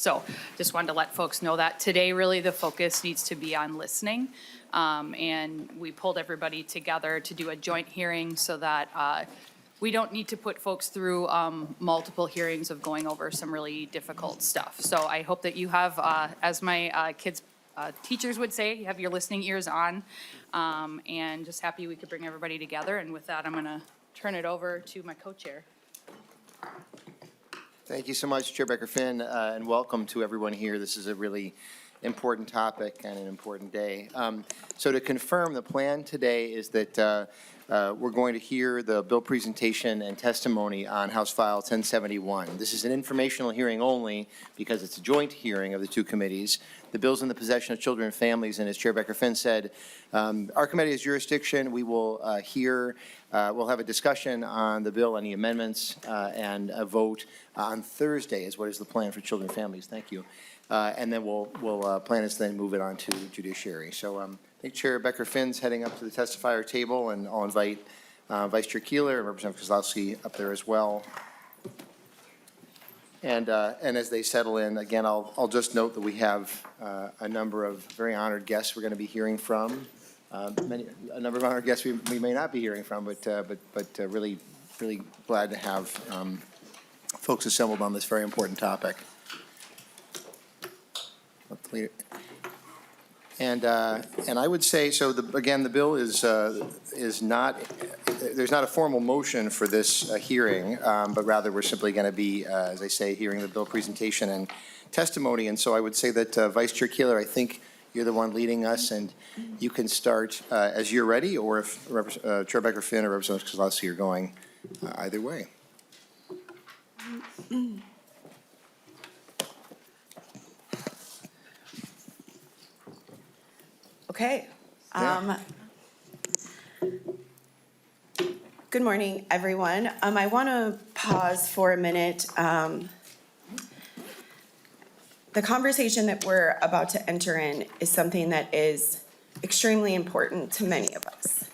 So just wanted to let folks know that today really the focus needs to be on listening. And we pulled everybody together to do a joint hearing so that we don't need to put folks through multiple hearings of going over some really difficult stuff. So I hope that you have, as my kids' teachers would say, you have your listening ears on, and just happy we could bring everybody together. And with that, I'm going to turn it over to my co-chair. Thank you so much, Chair Becker-Finn, and welcome to everyone here. This is a really important topic and an important day. So to confirm, the plan today is that we're going to hear the bill presentation and testimony on House File 1071. This is an informational hearing only because it's a joint hearing of the two committees. The bill's in the possession of children and families, and as Chair Becker-Finn said, our committee has jurisdiction. We will we'll have a discussion on the bill, any amendments, and a vote on Thursday is what is the plan for children and families. Thank you. And then we'll plan is then move it on to Judiciary. So I think Chair Becker-Finn's heading up to the testifier table, and I'll invite Vice Chair Keeler and Representative Kozlowski up there as well. And as they settle in, again, I'll just note that we have a number of very honored guests we're going to be hearing from. A number of honored guests we may not be hearing from, but really glad to have folks assembled on this very important topic. And I would say, so again, the bill is not, there's not a formal motion for this hearing, but rather we're simply going to be, as I say, hearing the bill presentation and testimony. And so I would say that Vice Chair Keeler, I think you're the one leading us, and you can start as you're ready, or if Chair Becker-Finn or Representative Kozlowski are going, either way. Okay. Good morning, everyone. I want to pause for a minute. The conversation that we're about to enter in is something that is extremely important to many of us.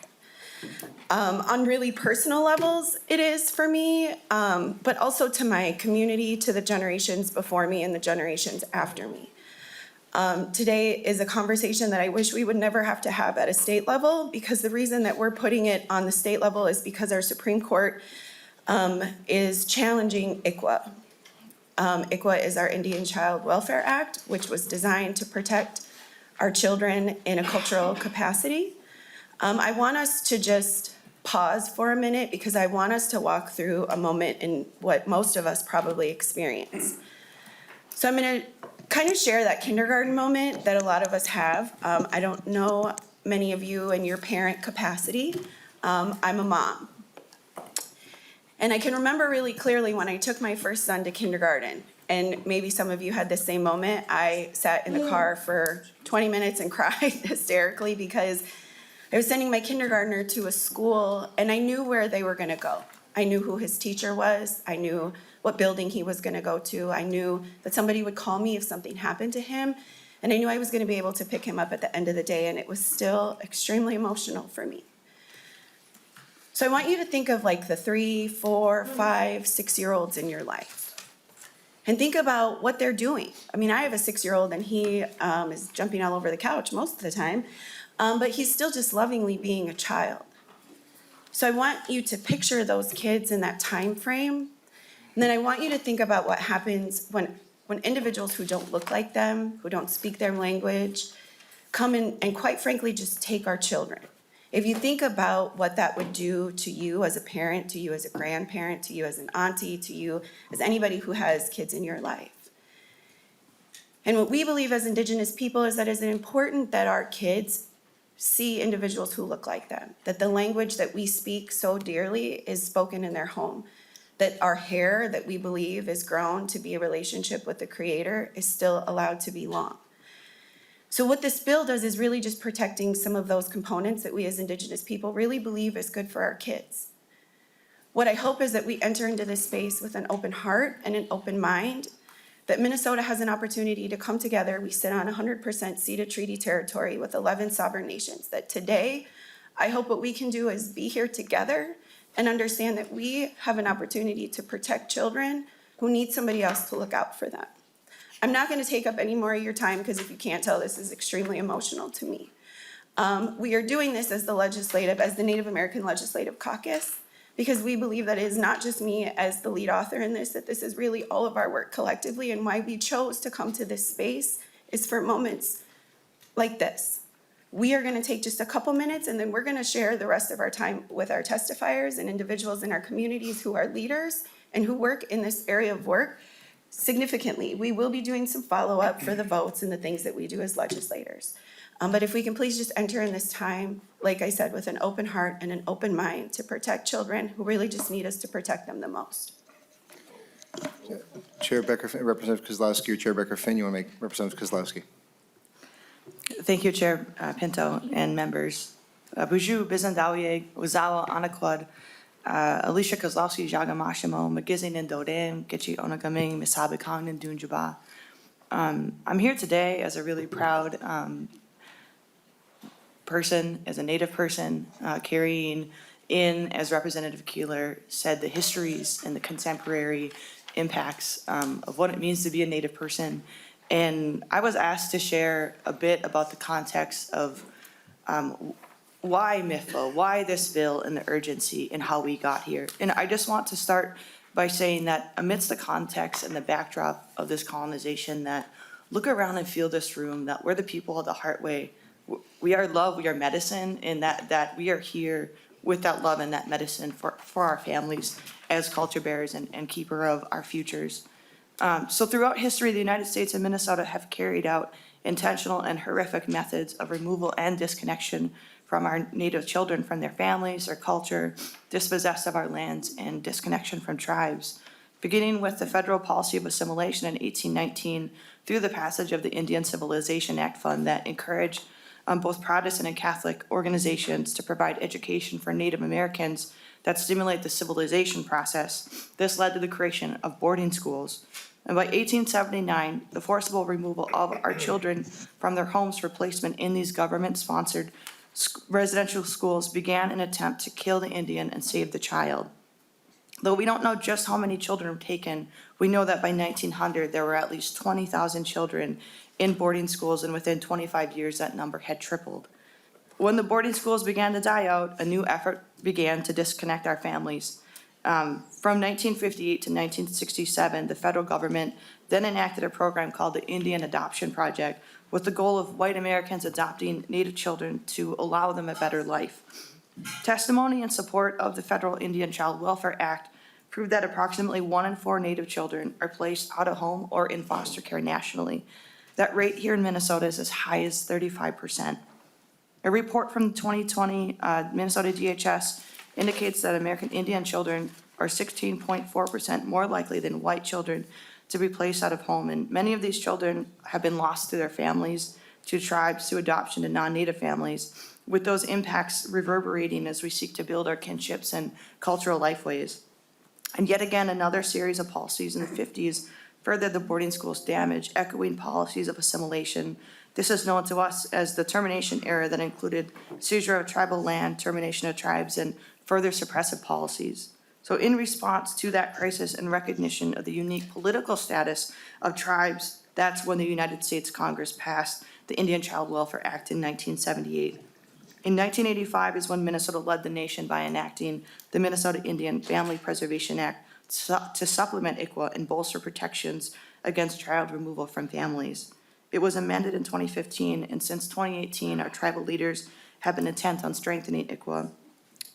On really personal levels, it is for me, but also to my community, to the generations before me and the generations after me. Today is a conversation that I wish we would never have to have at a state level, because the reason that we're putting it on the state level is because our Supreme Court is challenging ICWA. ICWA is our Indian Child Welfare Act, which was designed to protect our children in a cultural capacity. I want us to just pause for a minute, because I want us to walk through a moment in what most of us probably experience. So I'm going to kind of share that kindergarten moment that a lot of us have. I don't know many of you in your parent capacity. I'm a mom. And I can remember really clearly when I took my first son to kindergarten, and maybe some of you had the same moment. I sat in the car for 20 minutes and cried hysterically because I was sending my kindergartner to a school, and I knew where they were going to go. I knew who his teacher was. I knew what building he was going to go to. I knew that somebody would call me if something happened to him, and I knew I was going to be able to pick him up at the end of the day, and it was still extremely emotional for me. So I want you to think of like the 3, 4, 5, 6-year-olds in your life, and think about what they're doing. I mean, I have a 6-year-old, and he is jumping all over the couch most of the time, but he's still just lovingly being a child. So I want you to picture those kids in that time frame. And then I want you to think about what happens when individuals who don't look like them, who don't speak their language, come in and quite frankly just take our children. If you think about what that would do to you as a parent, to you as a grandparent, to you as an auntie, to you as anybody who has kids in your life. And what we believe as Indigenous people is that it's important that our kids see individuals who look like them, that the language that we speak so dearly is spoken in their home, that our hair that we believe is grown to be a relationship with the Creator is still allowed to be long. So what this bill does is really just protecting some of those components that we as Indigenous people really believe is good for our kids. What I hope is that we enter into this space with an open heart and an open mind, that Minnesota has an opportunity to come together. We sit on 100% ceded treaty territory with 11 sovereign nations, that today, I hope what we can do is be here together and understand that we have an opportunity to protect children who need somebody else to look out for them. I'm not going to take up any more of your time because if you can't tell, this is extremely emotional to me. We are doing this as the Native American Legislative Caucus, because we believe that it is not just me as the lead author in this, that this is really all of our work collectively, and why we chose to come to this space is for moments like this. We are gonna take just a couple minutes, and then we're gonna share the rest of our time with our testifiers and individuals in our communities who are leaders and who work in this area of work significantly. We will be doing some follow-up for the votes and the things that we do as legislators. But if we can please just enter in this time, like I said, with an open heart and an open mind to protect children who really just need us to protect them the most. Chair Becker, Representative Kozlowski, or Chair Becker-Finn, you want to make Representative Kozlowski? Thank you, Chair Pinto and members. Buju Bizandawie, Uzawa Anaquad, Alicia Kozlowski, Jagamashimo, Magizin and Dodem, Getchi Onagaming, Misabikang and Dunjaba. I'm here today as a really proud person, as a Native person, carrying in, as Representative Keeler said, the histories and the contemporary impacts of what it means to be a Native person. And I was asked to share a bit about the context of why MIFA, why this bill and the urgency and how we got here. And I just want to start by saying that amidst the context and the backdrop of this colonization, that look around and feel this room, that we're the people of the heart way. We are love, we are medicine, and that we are here with that love and that medicine for our families as culture bearers and keeper of our futures. So throughout history, the United States and Minnesota have carried out intentional and horrific methods of removal and disconnection from our Native children, from their families, their culture, dispossessed of our lands, and disconnection from tribes. Beginning with the federal policy of assimilation in 1819 through the passage of the Indian Civilization Act Fund that encouraged both Protestant and Catholic organizations to provide education for Native Americans that stimulate the civilization process. This led to the creation of boarding schools. And by 1879, the forcible removal of our children from their homes for placement in these government-sponsored residential schools began an attempt to kill the Indian and save the child. Though we don't know just how many children were taken, we know that by 1900, there were at least 20,000 children in boarding schools, and within 25 years, that number had tripled. When the boarding schools began to die out, a new effort began to disconnect our families. From 1958 to 1967, the federal government then enacted a program called the Indian Adoption Project with the goal of white Americans adopting Native children to allow them a better life. Testimony in support of the Federal Indian Child Welfare Act proved that approximately 1 in 4 Native children are placed out of home or in foster care nationally. That rate here in Minnesota is as high as 35%. A report from 2020 Minnesota DHS indicates that American Indian children are 16.4% more likely than white children to be placed out of home. And many of these children have been lost to their families, to tribes, to adoption, to non-Native families, with those impacts reverberating as we seek to build our kinships and cultural lifeways. And yet again, another series of policies in the 50s furthered the boarding school's damage, echoing policies of assimilation. This is known to us as the termination era that included seizure of tribal land, termination of tribes, and further suppressive policies. So in response to that crisis and recognition of the unique political status of tribes, that's when the United States Congress passed the Indian Child Welfare Act in 1978. In 1985 is when Minnesota led the nation by enacting the Minnesota Indian Family Preservation Act to supplement ICWA and bolster protections against child removal from families. It was amended in 2015, and since 2018, our tribal leaders have been intent on strengthening ICWA,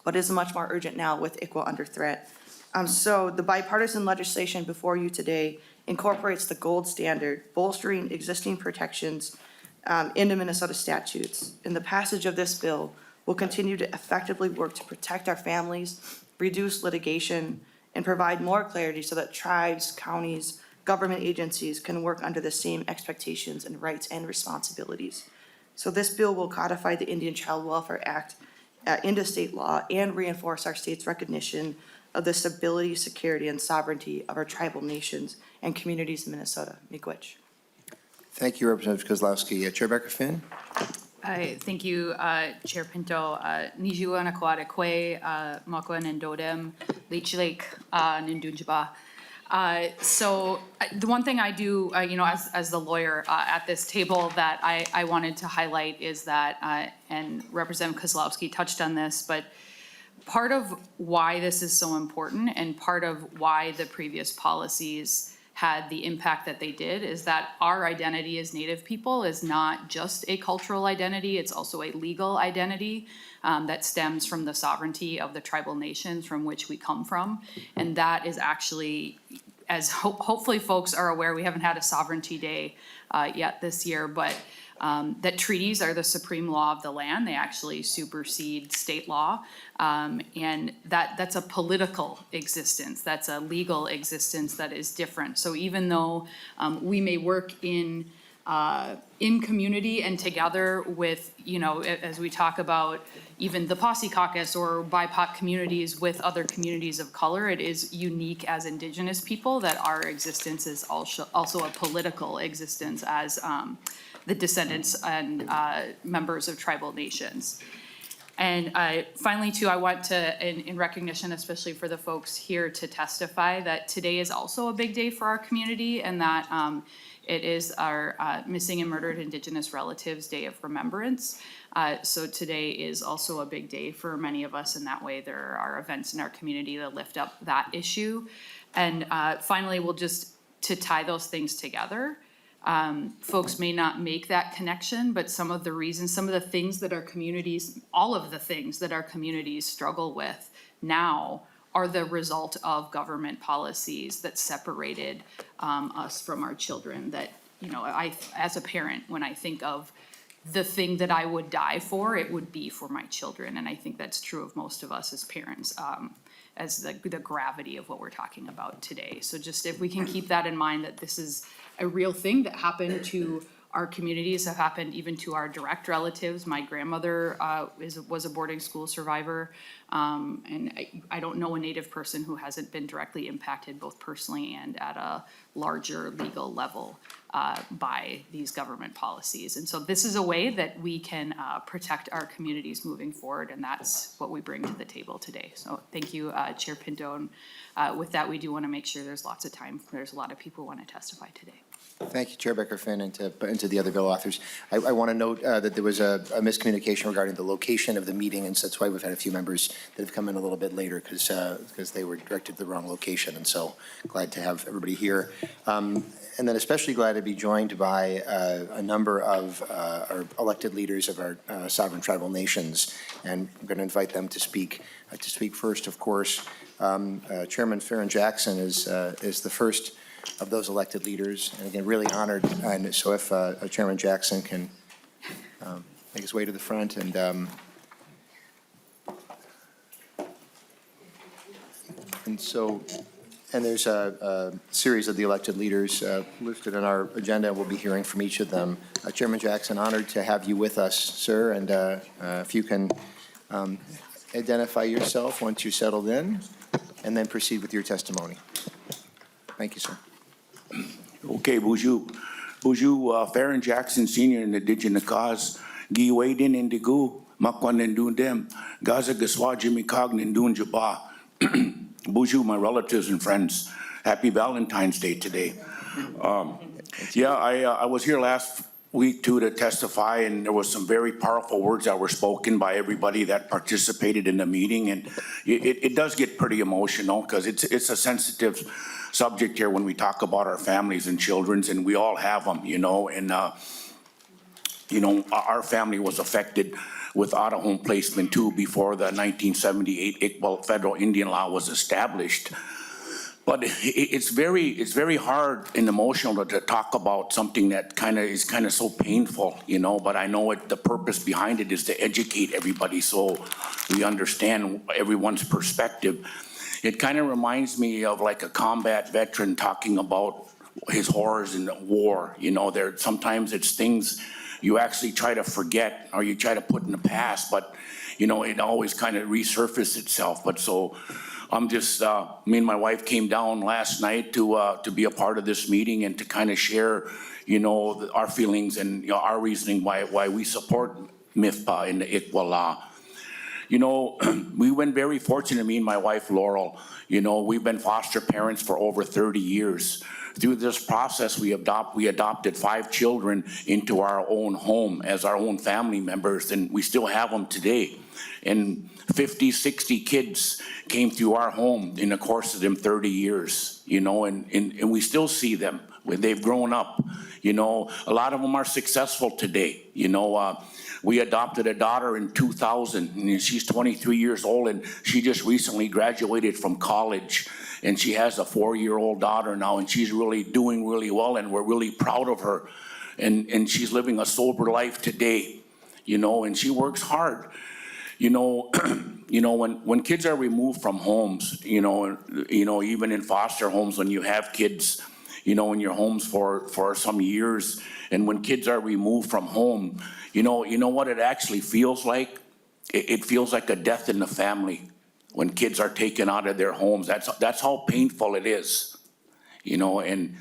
but is much more urgent now with ICWA under threat. So the bipartisan legislation before you today incorporates the gold standard, bolstering existing protections into Minnesota statutes. And the passage of this bill will continue to effectively work to protect our families, reduce litigation, and provide more clarity so that tribes, counties, government agencies can work under the same expectations and rights and responsibilities. So this bill will codify the Indian Child Welfare Act into state law and reinforce our state's recognition of the stability, security, and sovereignty of our tribal nations and communities in Minnesota. Miigwech. Thank you, Representative Kozlowski. Chair Becker-Finn? Thank you, Chair Pinto. Nijua na Kwe, Makwan and Dodem, Leech Lake, Nindunjaba. The one thing I do, as the lawyer at this table that I wanted to highlight is that, and Representative Kozlowski touched on this, but part of why this is so important and part of why the previous policies had the impact that they did is that our identity as Native people is not just a cultural identity, it's also a legal identity that stems from the sovereignty of the tribal nations from which we come from. And that is actually, as hopefully folks are aware, we haven't had a sovereignty day yet this year, but that treaties are the supreme law of the land. They actually supersede state law. And that's a political existence. That's a legal existence that is different. So even though we may work in community and together with, as we talk about even the Posse Caucus or BIPOC communities with other communities of color, it is unique as Indigenous people that our existence is also a political existence as the descendants and members of tribal nations. And finally, too, I want to, in recognition, especially for the folks here to testify, that today is also a big day for our community and that it is our Missing and Murdered Indigenous Relatives Day of Remembrance. So today is also a big day for many of us in that way. There are events in our community that lift up that issue. And finally, we'll just, to tie those things together, folks may not make that connection, but some of the reasons, some of the things that our communities, all of the things that our communities struggle with now are the result of government policies that separated us from our children. That, I, as a parent, when I think of the thing that I would die for, it would be for my children. And I think that's true of most of us as parents, as the gravity of what we're talking about today. So just if we can keep that in mind, that this is a real thing that happened to our communities, have happened even to our direct relatives. My grandmother was a boarding school survivor, and I don't know a Native person who hasn't been directly impacted both personally and at a larger legal level by these government policies. And so this is a way that we can protect our communities moving forward, and that's what we bring to the table today. So thank you, Chair Pinto. And with that, we do want to make sure there's lots of time. There's a lot of people who want to testify today. Thank you, Chair Becker-Finn, and to the other bill authors. I want to note that there was a miscommunication regarding the location of the meeting, and so that's why we've had a few members that have come in a little bit later because they were directed to the wrong location, and so glad to have everybody here. And then especially glad to be joined by a number of our elected leaders of our sovereign tribal nations, and I'm going to invite them to speak first, of course. Chairman Farron Jackson is the first of those elected leaders, and again, really honored. And so if Chairman Jackson can make his way to the front, and there's a series of the elected leaders listed on our agenda, and we'll be hearing from each of them. Chairman Jackson, honored to have you with us, sir, and if you can identify yourself once you're settled in, and then proceed with your testimony. Thank you, sir. Okay, Bonjour, Farron Jackson Sr. in the Indigenous cause, Giwe din indigu, Makwan indun dem, Gaza Gaswa Jimmy Cognin dun Jaba. Bonjour, my relatives and friends. Happy Valentine's Day today. I was here last week too to testify, and there was some very powerful words that were spoken by everybody that participated in the meeting, and it does get pretty emotional because it's a sensitive subject here when we talk about our families and children, and we all have them, and our family was affected with out-of-home placement too before the 1978 Iqbal federal Indian law was established. But it's very hard and emotional to talk about something that is so painful, but I know the purpose behind it is to educate everybody so we understand everyone's perspective. It kind of reminds me of like a combat veteran talking about his horrors in war. Sometimes it's things you actually try to forget or you try to put in the past, but it always kind of resurfaces itself. But so I'm just, me and my wife came down last night to be a part of this meeting and to kind of share, our feelings and our reasoning why we support MIFPA and the Iqbal law. You know, we've been very fortunate, me and my wife Laurel. You know, we've been foster parents for over 30 years. Through this process, we adopted 5 children into our own home as our own family members, and we still have them today. And 50, 60 kids came through our home in the course of them 30 years, you know, and we still see them when they've grown up. You know, a lot of them are successful today. You know, we adopted a daughter in 2000, and she's 23 years old, and she just recently graduated from college, and she has a 4-year-old daughter now, and she's really doing really well, and we're really proud of her. And she's living a sober life today, you know, and she works hard. You know, when kids are removed from homes, you know, even in foster homes, when you have kids, you know, in your homes for some years, and when kids are removed from home, you know what it actually feels like? It feels like a death in the family when kids are taken out of their homes. That's how painful it is, you know, and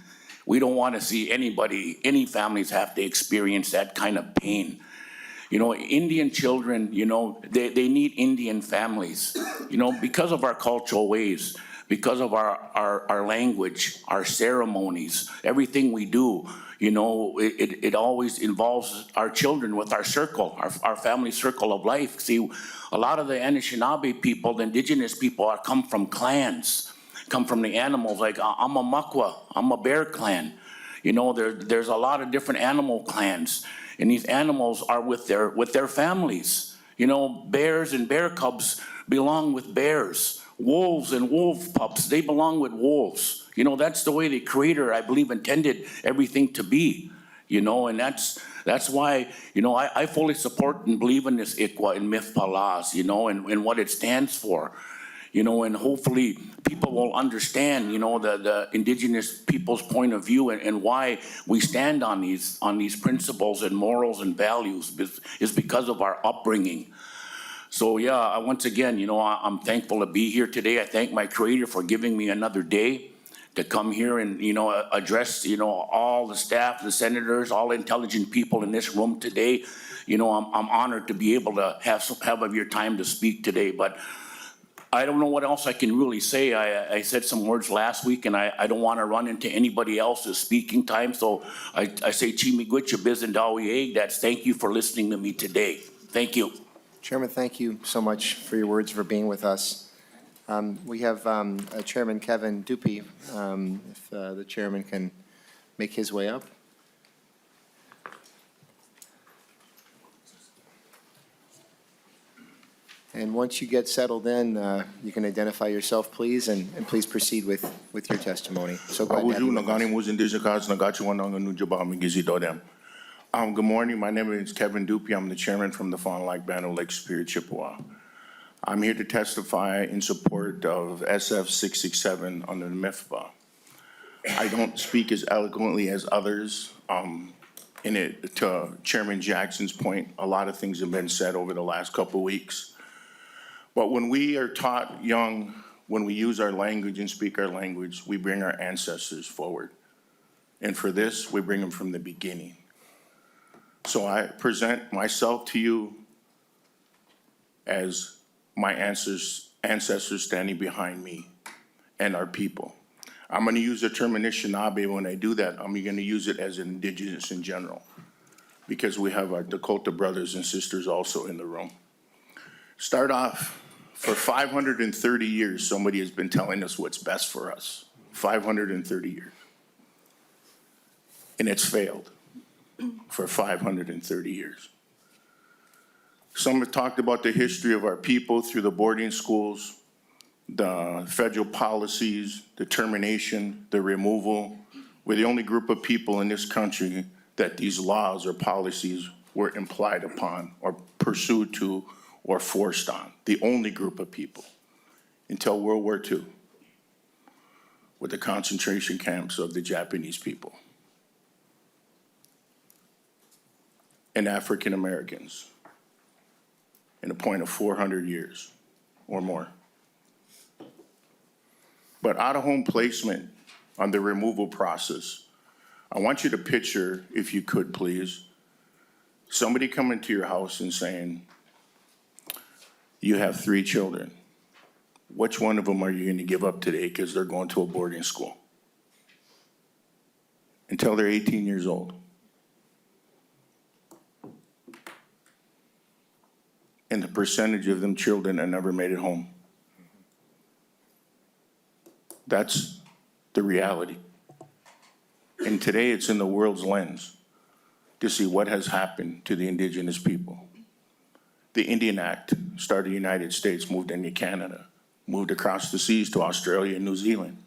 we don't want to see any families have to experience that kind of pain. You know, Indian children, you know, they need Indian families, you know, because of our cultural ways, because of our language, our ceremonies, everything we do. You know, it always involves our children with our circle, our family circle of life. See, a lot of the Anishinaabe people, the indigenous people, come from clans, come from the animals. Like, I'm a Makwa, I'm a bear clan. You know, there's a lot of different animal clans. And these animals are with their families. You know, bears and bear cubs belong with bears. Wolves and wolf pups, they belong with wolves. You know, that's the way the Creator, I believe, intended everything to be. You know, and that's why, you know, I fully support and believe in this ICWA and MIFPA laws, you know, and what it stands for. You know, and hopefully people will understand, you know, the indigenous people's point of view and why we stand on these principles and morals and values is because of our upbringing. So yeah, once again, you know, I'm thankful to be here today. I thank my Creator for giving me another day to come here and, you know, address, you know, all the staff, the senators, all intelligent people in this room today. You know, I'm honored to be able to have of your time to speak today, but I don't know what else I can really say. I said some words last week, and I don't want to run into anybody else's speaking time, so I say Chimigwitcha Bizendawi. That's thank you for listening to me today. Thank you. Chairman, thank you so much for your words, for being with us. We have Chairman Kevin Dupuy, if the chairman can make his way up. And once you get settled in, you can identify yourself, please, and please proceed with your testimony. So glad to have you with us. Good morning. My name is Kevin Dupuy. I'm the chairman from the Fawn Lake Band of Lake Superior, Chippewa. I'm here to testify in support of SF 667 under the MIFPA. I don't speak as eloquently as others. To Chairman Jackson's point, a lot of things have been said over the last couple of weeks. But when we are taught young, when we use our language and speak our language, we bring our ancestors forward. And for this, we bring them from the beginning. So I present myself to you as my ancestors standing behind me and our people. I'm going to use the term Anishinaabe. When I do that, I'm going to use it as indigenous in general, because we have our Dakota brothers and sisters also in the room. Start off, for 530 years, somebody has been telling us what's best for us. 530 years. And it's failed for 530 years. Some have talked about the history of our people through the boarding schools, the federal policies, the termination, the removal. We're the only group of people in this country that these laws or policies were implied upon or pursued to or forced on. The only group of people until World War II with the concentration camps of the Japanese people and African Americans in a point of 400 years or more. But out-of-home placement on the removal process, I want you to picture, if you could please, somebody coming to your house and saying, You have 3 children. Which one of them are you going to give up today because they're going to a boarding school? Until they're 18 years old. And the percentage of them children that never made it home. That's the reality. And today it's in the world's lens to see what has happened to the indigenous people. The Indian Act started in the United States, moved into Canada, moved across the seas to Australia and New Zealand,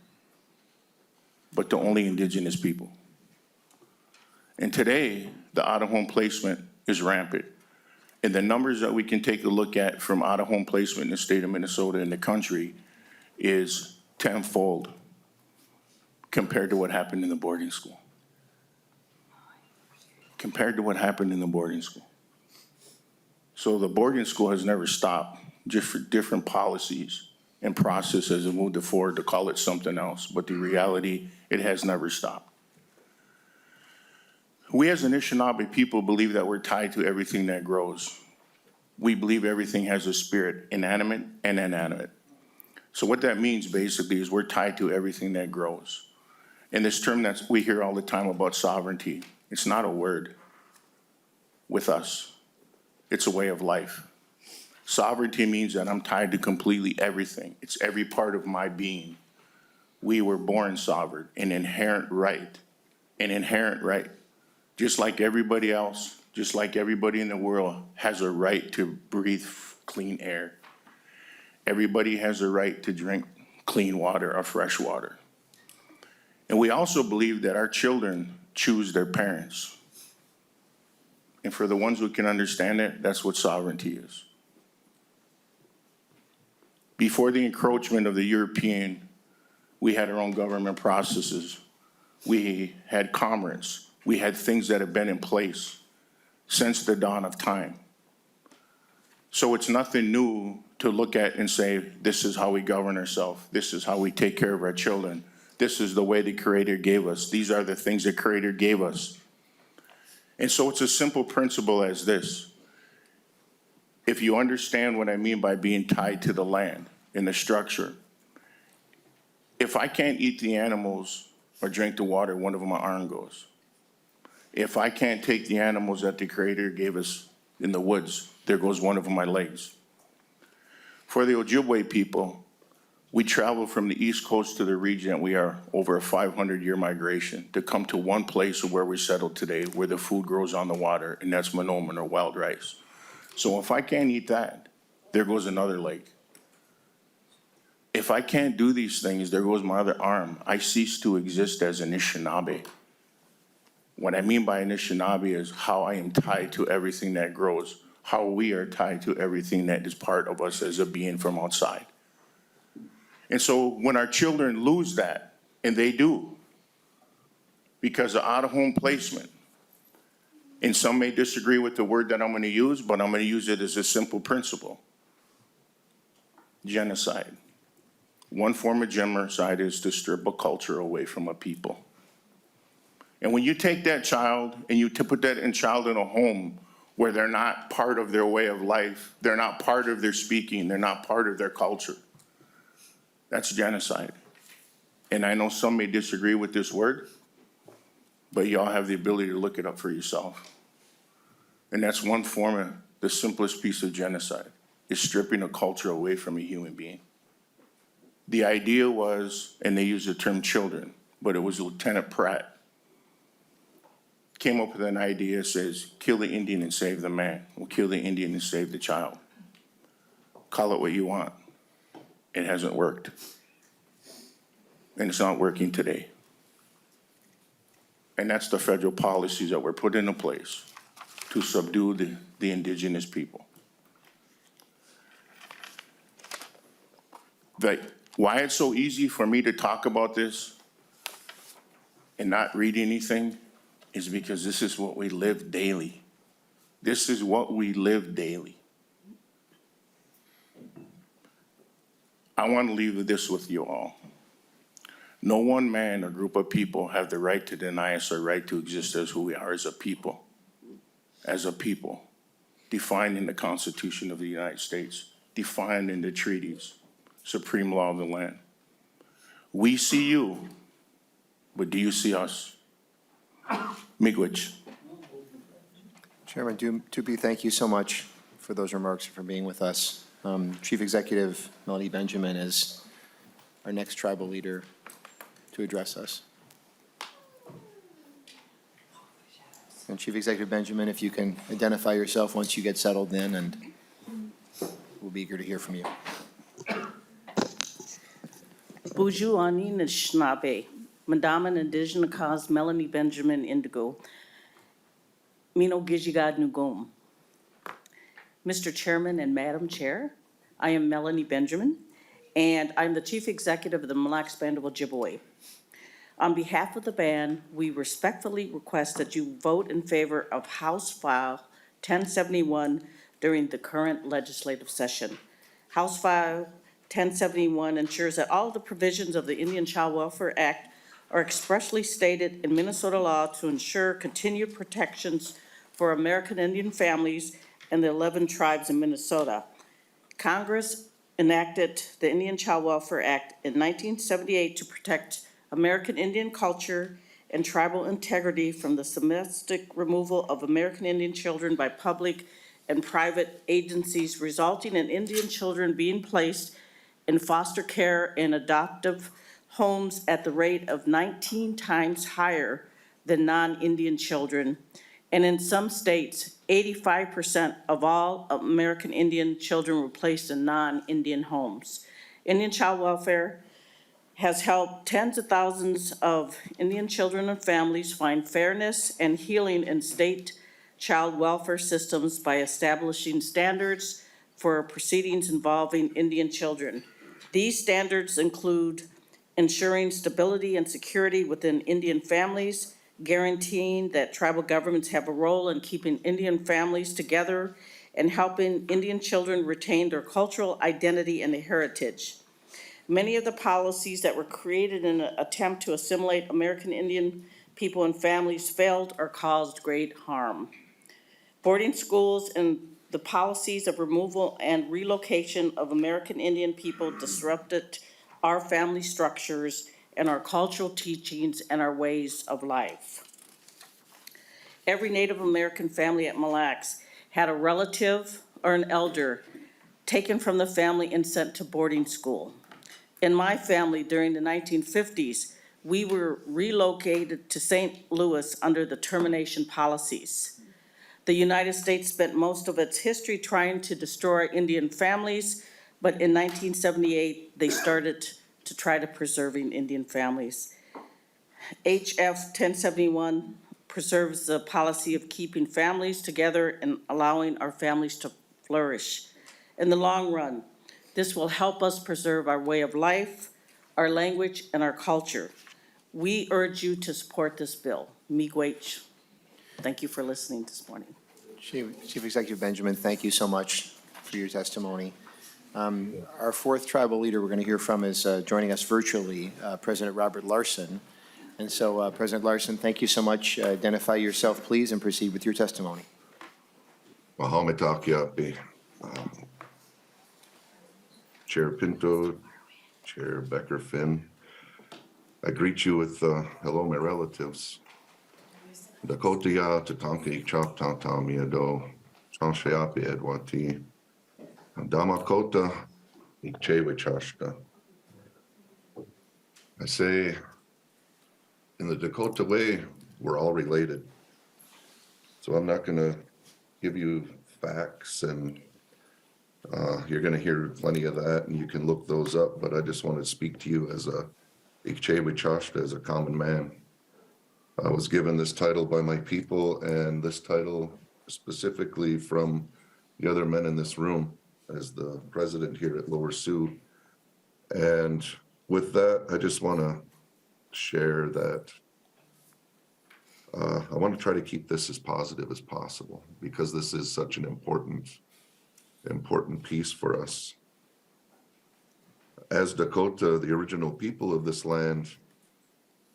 but to only indigenous people. And today, the out-of-home placement is rampant. And the numbers that we can take a look at from out-of-home placement in the state of Minnesota and the country is tenfold compared to what happened in the boarding school. Compared to what happened in the boarding school. So the boarding school has never stopped, just for different policies and processes and moved forward to call it something else. But the reality, it has never stopped. We as Anishinaabe people believe that we're tied to everything that grows. We believe everything has a spirit, inanimate and inanimate. So what that means basically is we're tied to everything that grows. And this term that we hear all the time about sovereignty, it's not a word with us. It's a way of life. Sovereignty means that I'm tied to completely everything. It's every part of my being. We were born sovereign, an inherent right. Just like everybody else, just like everybody in the world has a right to breathe clean air. Everybody has a right to drink clean water or fresh water. And we also believe that our children choose their parents. And for the ones who can understand it, that's what sovereignty is. Before the encroachment of the European, we had our own government processes. We had commerce. We had things that have been in place since the dawn of time. So it's nothing new to look at and say, this is how we govern ourselves. This is how we take care of our children. This is the way the Creator gave us. These are the things the Creator gave us. And so it's a simple principle as this. If you understand what I mean by being tied to the land and the structure, if I can't eat the animals or drink the water, one of them, my arm goes. If I can't take the animals that the Creator gave us in the woods, there goes one of my legs. For the Ojibwe people, we travel from the East Coast to the region. We are over a 500-year migration to come to one place where we settled today, where the food grows on the water, and that's monoman or wild rice. So if I can't eat that, there goes another leg. If I can't do these things, there goes my other arm. I cease to exist as an Anishinaabe. What I mean by Anishinaabe is how I am tied to everything that grows, how we are tied to everything that is part of us as a being from outside. And so when our children lose that, and they do, because of out-of-home placement, and some may disagree with the word that I'm going to use, but I'm going to use it as a simple principle. Genocide. One form of genocide is to strip a culture away from a people. And when you take that child and you put that child in a home where they're not part of their way of life, they're not part of their speaking, they're not part of their culture, that's genocide. And I know some may disagree with this word, but y'all have the ability to look it up for yourself. And that's one form of the simplest piece of genocide, is stripping a culture away from a human being. The idea was, and they use the term children, but it was Lieutenant Pratt came up with an idea, says, kill the Indian and save the man, or kill the Indian and save the child. Call it what you want. It hasn't worked. And it's not working today. And that's the federal policies that were put into place to subdue the indigenous people. Why it's so easy for me to talk about this and not read anything is because this is what we live daily. This is what we live daily. I want to leave this with you all. No one man or group of people have the right to deny us our right to exist as who we are as a people. As a people, defined in the Constitution of the United States defined in the treaties, supreme law of the land. We see you, but do you see us? Miigwech. Chairman Tupy, thank you so much for those remarks and for being with us. Chief Executive Melanie Benjamin is our next tribal leader to address us. And Chief Executive Benjamin, if you can identify yourself once you get settled in, and we'll be eager to hear from you. Buju Ani Nishnabe, Madame Indigenous Cause Melanie Benjamin Indigo, Mino Gijigad Nugum. Mr. Chairman and Madam Chair, I am Melanie Benjamin, and I'm the Chief Executive of the Mille Lacs Band of Ojibwe. On behalf of the band, we respectfully request that you vote in favor of House File 1071 during the current legislative session. House File 1071 ensures that all the provisions of the Indian Child Welfare Act are expressly stated in Minnesota law to ensure continued protections for American Indian families and the 11 tribes in Minnesota. Congress enacted the Indian Child Welfare Act in 1978 to protect American Indian culture and tribal integrity from the domestic removal of American Indian children by public and private agencies, resulting in Indian children being placed in foster care and adoptive homes at the rate of 19 times higher than non-Indian children. And in some states, 85% of all American Indian children were placed in non-Indian homes. Indian child welfare has helped tens of thousands of Indian children and families find fairness and healing in state child welfare systems by establishing standards for proceedings involving Indian children. These standards include ensuring stability and security within Indian families, guaranteeing that tribal governments have a role in keeping Indian families together, and helping Indian children retain their cultural identity and heritage. Many of the policies that were created in an attempt to assimilate American Indian people and families failed or caused great harm. Boarding schools and the policies of removal and relocation of American Indian people disrupted our family structures and our cultural teachings and our ways of life. Every Native American family at Mille Lacs had a relative or an elder taken from the family and sent to boarding school. In my family, during the 1950s, we were relocated to St. Louis under the termination policies. The United States spent most of its history trying to destroy Indian families, but in 1978, they started to try to preserving Indian families. HF 1071 preserves the policy of keeping families together and allowing our families to flourish. In the long run, this will help us preserve our way of life, our language, and our culture. We urge you to support this bill. Miigwech. Thank you for listening this morning. Chief Executive Benjamin, thank you so much for your testimony. Our fourth tribal leader we're going to hear from is joining us virtually, President Robert Larson. And so, President Larson, thank you so much. Identify yourself, please, and proceed with your testimony. Mahometakiapi, Chair Pinto, Chair Becker-Finn. I greet you with hello, my relatives. Dakota ya tatanki chop tantam yado, chanshayapi edwati, damakota ikchewichashka. I say, in the Dakota way, we're all related. So I'm not going to give you facts, and you're going to hear plenty of that, and you can look those up, but I just want to speak to you as a ikchewichashka, as a common man. I was given this title by my people, and this title specifically from the other men in this room as the president here at Lower Sioux. And with that, I just want to share that I want to try to keep this as positive as possible, because this is such an important piece for us. As Dakota, the original people of this land,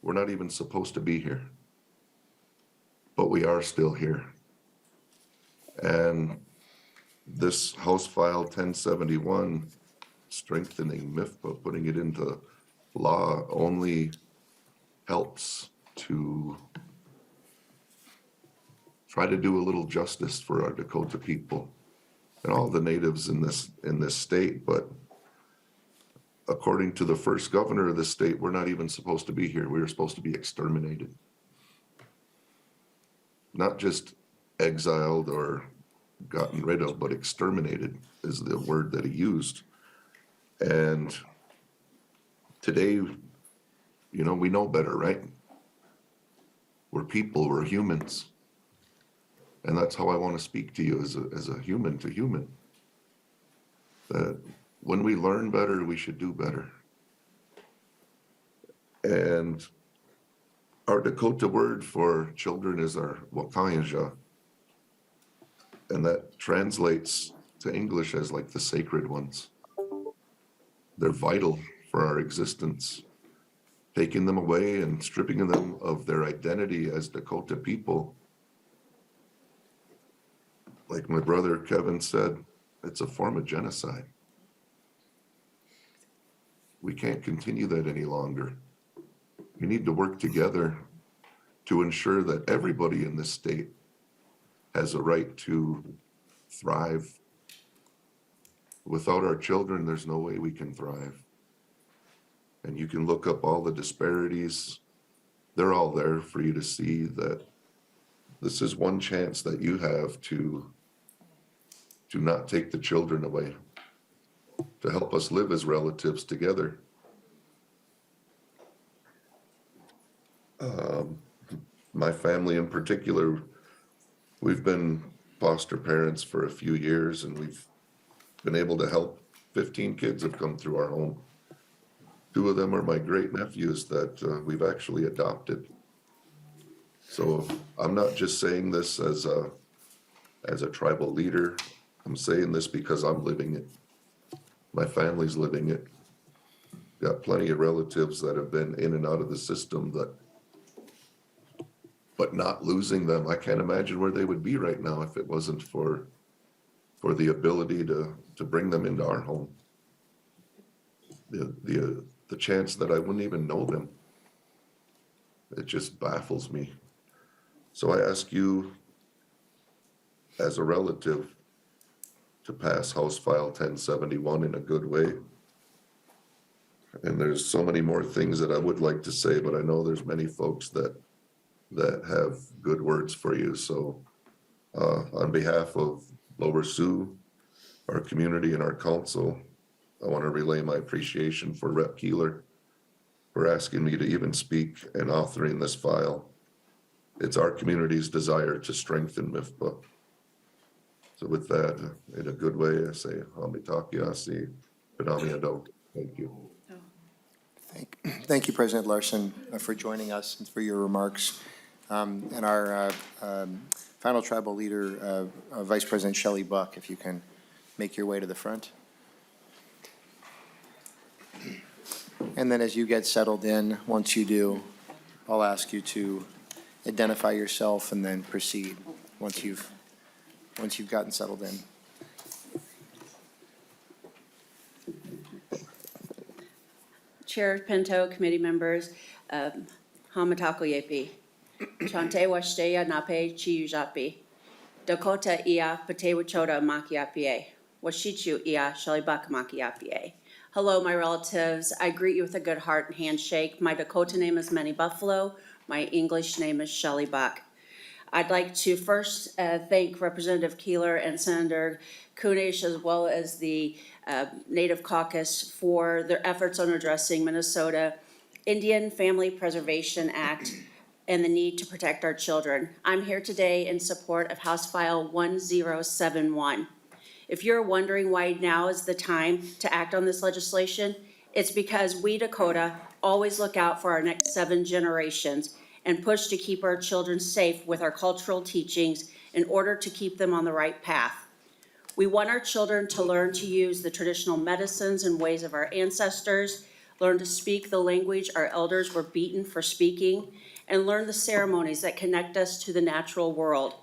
we're not even supposed to be here, but we are still here. And this House File 1071, strengthening MIFPA, putting it into law, only helps to try to do a little justice for our Dakota people and all the natives in this state. But according to the first governor of the state, we're not even supposed to be here. We were supposed to be exterminated. Not just exiled or gotten rid of, but exterminated is the word that he used. And today, you know, we know better, right? We're people, we're humans. And that's how I want to speak to you as a human to human. That when we learn better, we should do better. And our Dakota word for children is our Wakayanja. And that translates to English as like the sacred ones. They're vital for our existence. Taking them away and stripping them of their identity as Dakota people, like my brother Kevin said, it's a form of genocide. We can't continue that any longer. We need to work together to ensure that everybody in this state has a right to thrive. Without our children, there's no way we can thrive. And you can look up all the disparities. They're all there for you to see that this is one chance that you have to not take the children away, to help us live as relatives together. My family in particular, we've been foster parents for a few years, and we've been able to help 15 kids have come through our home. 2 of them are my great nephews that we've actually adopted. So I'm not just saying this as a tribal leader. I'm saying this because I'm living it. My family's living it. Got plenty of relatives that have been in and out of the system but not losing them. I can't imagine where they would be right now if it wasn't for the ability to bring them into our home. The chance that I wouldn't even know them. It just baffles me. So I ask you, as a relative, to pass House File 1071 in a good way. And there's so many more things that I would like to say, but I know there's many folks that have good words for you. So on behalf of Lower Sioux, our community and our council, I want to relay my appreciation for Rep. Keeler for asking me to even speak and authoring this file. It's our community's desire to strengthen MIFPA. So with that, in a good way, I say, Hamitakiasi, Penamiado. Thank you. Thank you, President Larson, for joining us and for your remarks. And our final tribal leader, Vice President Shelley Buck, if you can make your way to the front. And then as you get settled in, once you do, I'll ask you to identify yourself and then proceed once you've gotten settled in. Chair Pinto, committee members, Hamatako Yepi, Chante Washtea Nape Chiyujapi, Dakota Ia Patewachoda Makiapie, Washichu Ia Shalibak Makiapie. Hello, my relatives. I greet you with a good heart and handshake. My Dakota name is Manny Buffalo. My English name is Shelley Buck. I'd like to first thank Representative Keeler and Senator Kunish, as well as the Native Caucus, for their efforts on addressing Minnesota Indian Family Preservation Act and the need to protect our children. I'm here today in support of House File 1071. If you're wondering why now is the time to act on this legislation, it's because we Dakota always look out for our next 7 generations and push to keep our children safe with our cultural teachings in order to keep them on the right path. We want our children to learn to use the traditional medicines and ways of our ancestors, learn to speak the language our elders were beaten for speaking, and learn the ceremonies that connect us to the natural world.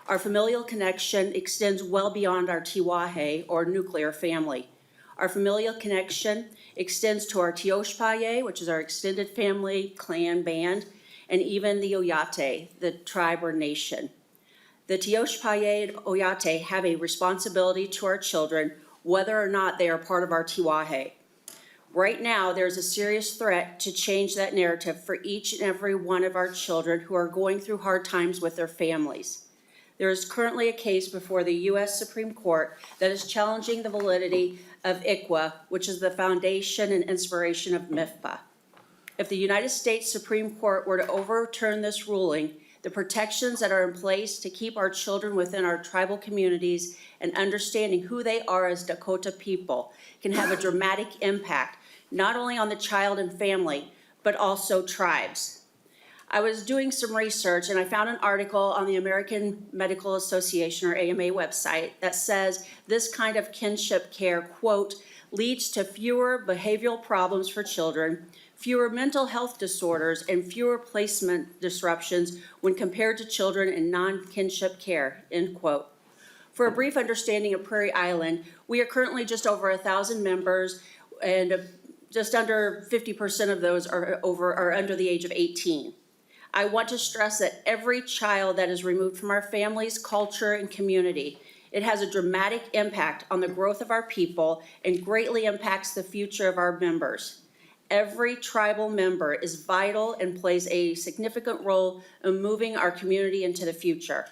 Our familial connection extends well beyond our Tiwahe or nuclear family. Our familial connection extends to our Tioshpaye, which is our extended family, clan, band, and even the Oyate, the tribe or nation. The Tioshpaye and Oyate have a responsibility to our children, whether or not they are part of our Tiwahe. Right now, there's a serious threat to change that narrative for each and every one of our children who are going through hard times with their families. There is currently a case before the U.S. Supreme Court that is challenging the validity of ICWA, which is the foundation and inspiration of MIFPA. If the United States Supreme Court were to overturn this ruling, the protections that are in place to keep our children within our tribal communities and understanding who they are as Dakota people can have a dramatic impact, not only on the child and family, but also tribes. I was doing some research and I found an article on the American Medical Association or AMA website that says this kind of kinship care, quote, leads to fewer behavioral problems for children, fewer mental health disorders, and fewer placement disruptions when compared to children in non-kinship care, end quote. For a brief understanding of Prairie Island, we are currently just over 1,000 members, and just under 50% of those are under the age of 18. I want to stress that every child that is removed from our families, culture, and community, it has a dramatic impact on the growth of our people and greatly impacts the future of our members. Every tribal member is vital and plays a significant role in moving our community into the future.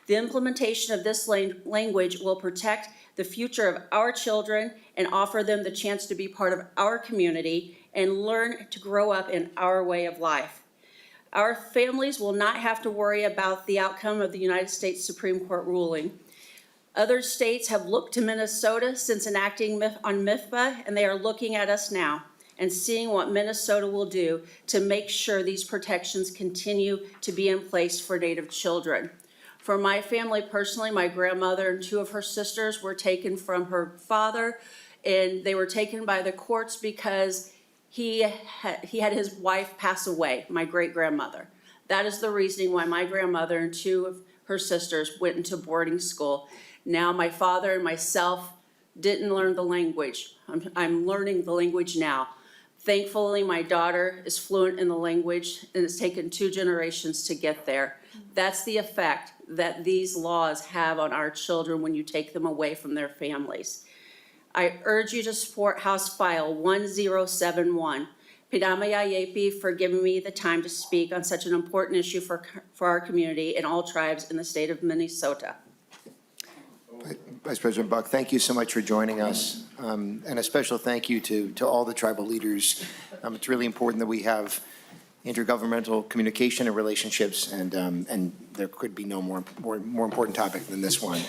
The implementation of this language will protect the future of our children and offer them the chance to be part of our community and learn to grow up in our way of life. Our families will not have to worry about the outcome of the United States Supreme Court ruling. Other states have looked to Minnesota since enacting on MIFPA, and they are looking at us now and seeing what Minnesota will do to make sure these protections continue to be in place for Native children. For my family personally, my grandmother and two of her sisters were taken from her father, and they were taken by the courts because he had his wife pass away, my great-grandmother. That is the reasoning why my grandmother and two of her sisters went into boarding school. Now my father and myself didn't learn the language. I'm learning the language now. Thankfully, my daughter is fluent in the language, and it's taken 2 generations to get there. That's the effect that these laws have on our children when you take them away from their families. I urge you to support House File 1071. Pidamaya Yepi for giving me the time to speak on such an important issue for our community and all tribes in the state of Minnesota. Vice President Buck, thank you so much for joining us. And a special thank you to all the tribal leaders. It's really important that we have intergovernmental communication and relationships, and there could be no more important topic than this one.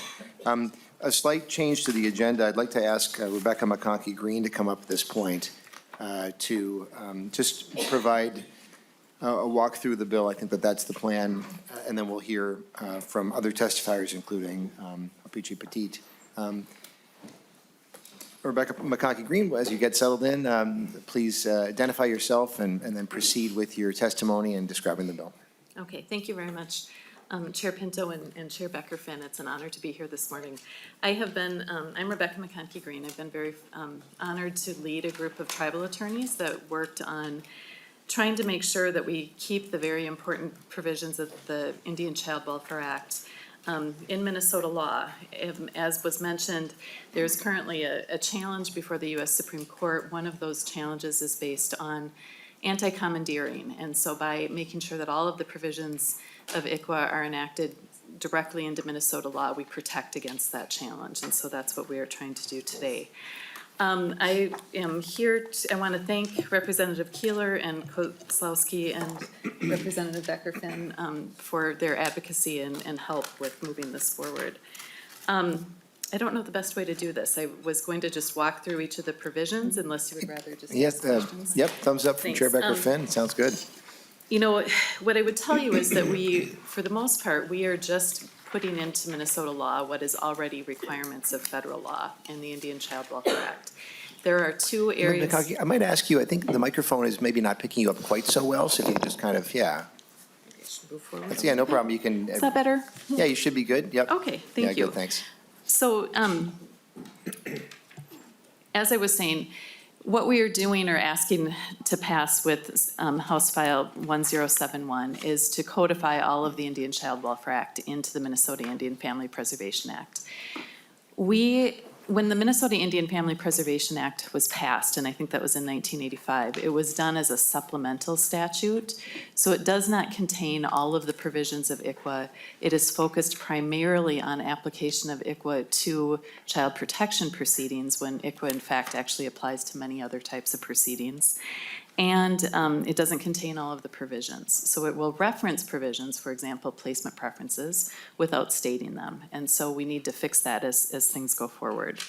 A slight change to the agenda. I'd like to ask Rebecca McConkey Green to come up at this point to just provide a walk through the bill. I think that's the plan, and then we'll hear from other testifiers, including Apichi Petit. Rebecca McConkey Green, as you get settled in, please identify yourself and then proceed with your testimony and describing the bill. Okay, thank you very much. Chair Pinto and Chair Becker-Finn, it's an honor to be here this morning. I'm Rebecca McConkey Green. I've been very honored to lead a group of tribal attorneys that worked on trying to make sure that we keep the very important provisions of the Indian Child Welfare Act in Minnesota law. As was mentioned, there's currently a challenge before the U.S. Supreme Court. One of those challenges is based on anti-commandeering. And so by making sure that all of the provisions of ICWA are enacted directly into Minnesota law, we protect against that challenge. And so that's what we are trying to do today. I am here, I want to thank Representative Keeler and Kozlowski and Representative Becker-Finn for their advocacy and help with moving this forward. I don't know the best way to do this. I was going to just walk through each of the provisions unless you would rather just ask questions. Yep, thumbs up from Chair Thanks. Becker-Finn. Sounds good. You know, what I would tell you is that we, for the most part, we are just putting into Minnesota law what is already requirements of federal law in the Indian Child Welfare Act. There are 2 areas. McConkey, I might ask you, I think the microphone is maybe not picking you up quite so well, so if you can just kind of, yeah. I should move forward. Yeah, no problem. You can, Is that better? yeah, you should be good. Yep. Okay, Yeah, thank you. good, thanks. So, as I was saying, what we are doing or asking to pass with House File 1071 is to codify all of the Indian Child Welfare Act into the Minnesota Indian Family Preservation Act. When the Minnesota Indian Family Preservation Act was passed, and I think that was in 1985, it was done as a supplemental statute. So it does not contain all of the provisions of ICWA. It is focused primarily on application of ICWA to child protection proceedings, when ICWA in fact actually applies to many other types of proceedings. And it doesn't contain all of the provisions. So it will reference provisions, for example, placement preferences, without stating them. And so we need to fix that as things go forward.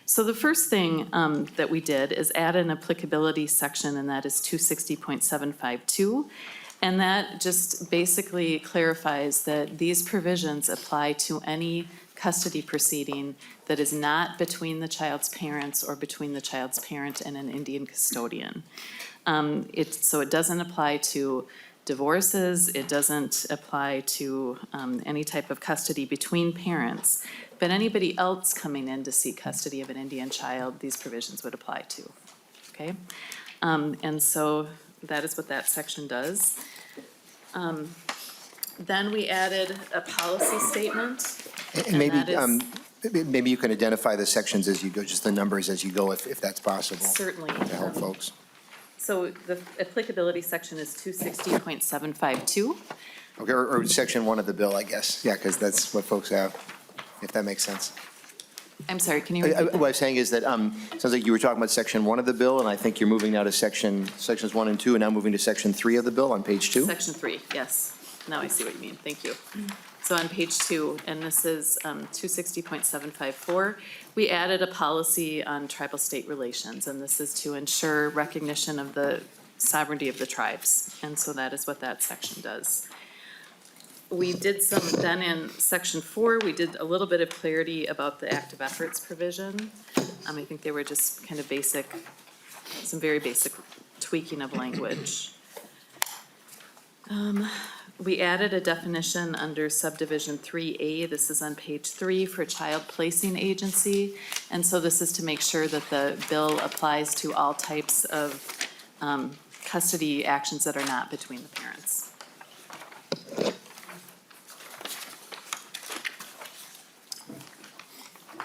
So the first thing that we did is add an applicability section, and that is 260.752. And that just basically clarifies that these provisions apply to any custody proceeding that is not between the child's parents or between the child's parent and an Indian custodian. So it doesn't apply to divorces, it doesn't apply to any type of custody between parents, but anybody else coming in to seek custody of an Indian child, these provisions would apply to, okay? And so that is what that section does. Then we added a policy statement. And maybe, that is- maybe you can identify the sections as you go, just the numbers as you go, if that's possible. Certainly. To help folks. So the applicability section is 260.752. Okay, or section 1 of the bill, I guess. Yeah, because that's what folks have, if that makes sense. I'm sorry, can you repeat What I that? was saying is that, sounds like you were talking about section 1 of the bill, and I think you're moving now to sections 1 and 2, and now moving to section 3 of the bill on page 2? Section 3, yes. Now I see what you mean, thank you. So on page 2, and this is 260.754, we added a policy on tribal-state relations, and this is to ensure recognition of the sovereignty of the tribes. And so that is what that section does. We did some, then in section 4, we did a little bit of clarity about the active efforts provision. I think they were just kind of basic, some very basic tweaking of language. We added a definition under subdivision 3A, this is on page 3, for child placing agency. And so this is to make sure that the bill applies to all types of custody actions that are not between the parents.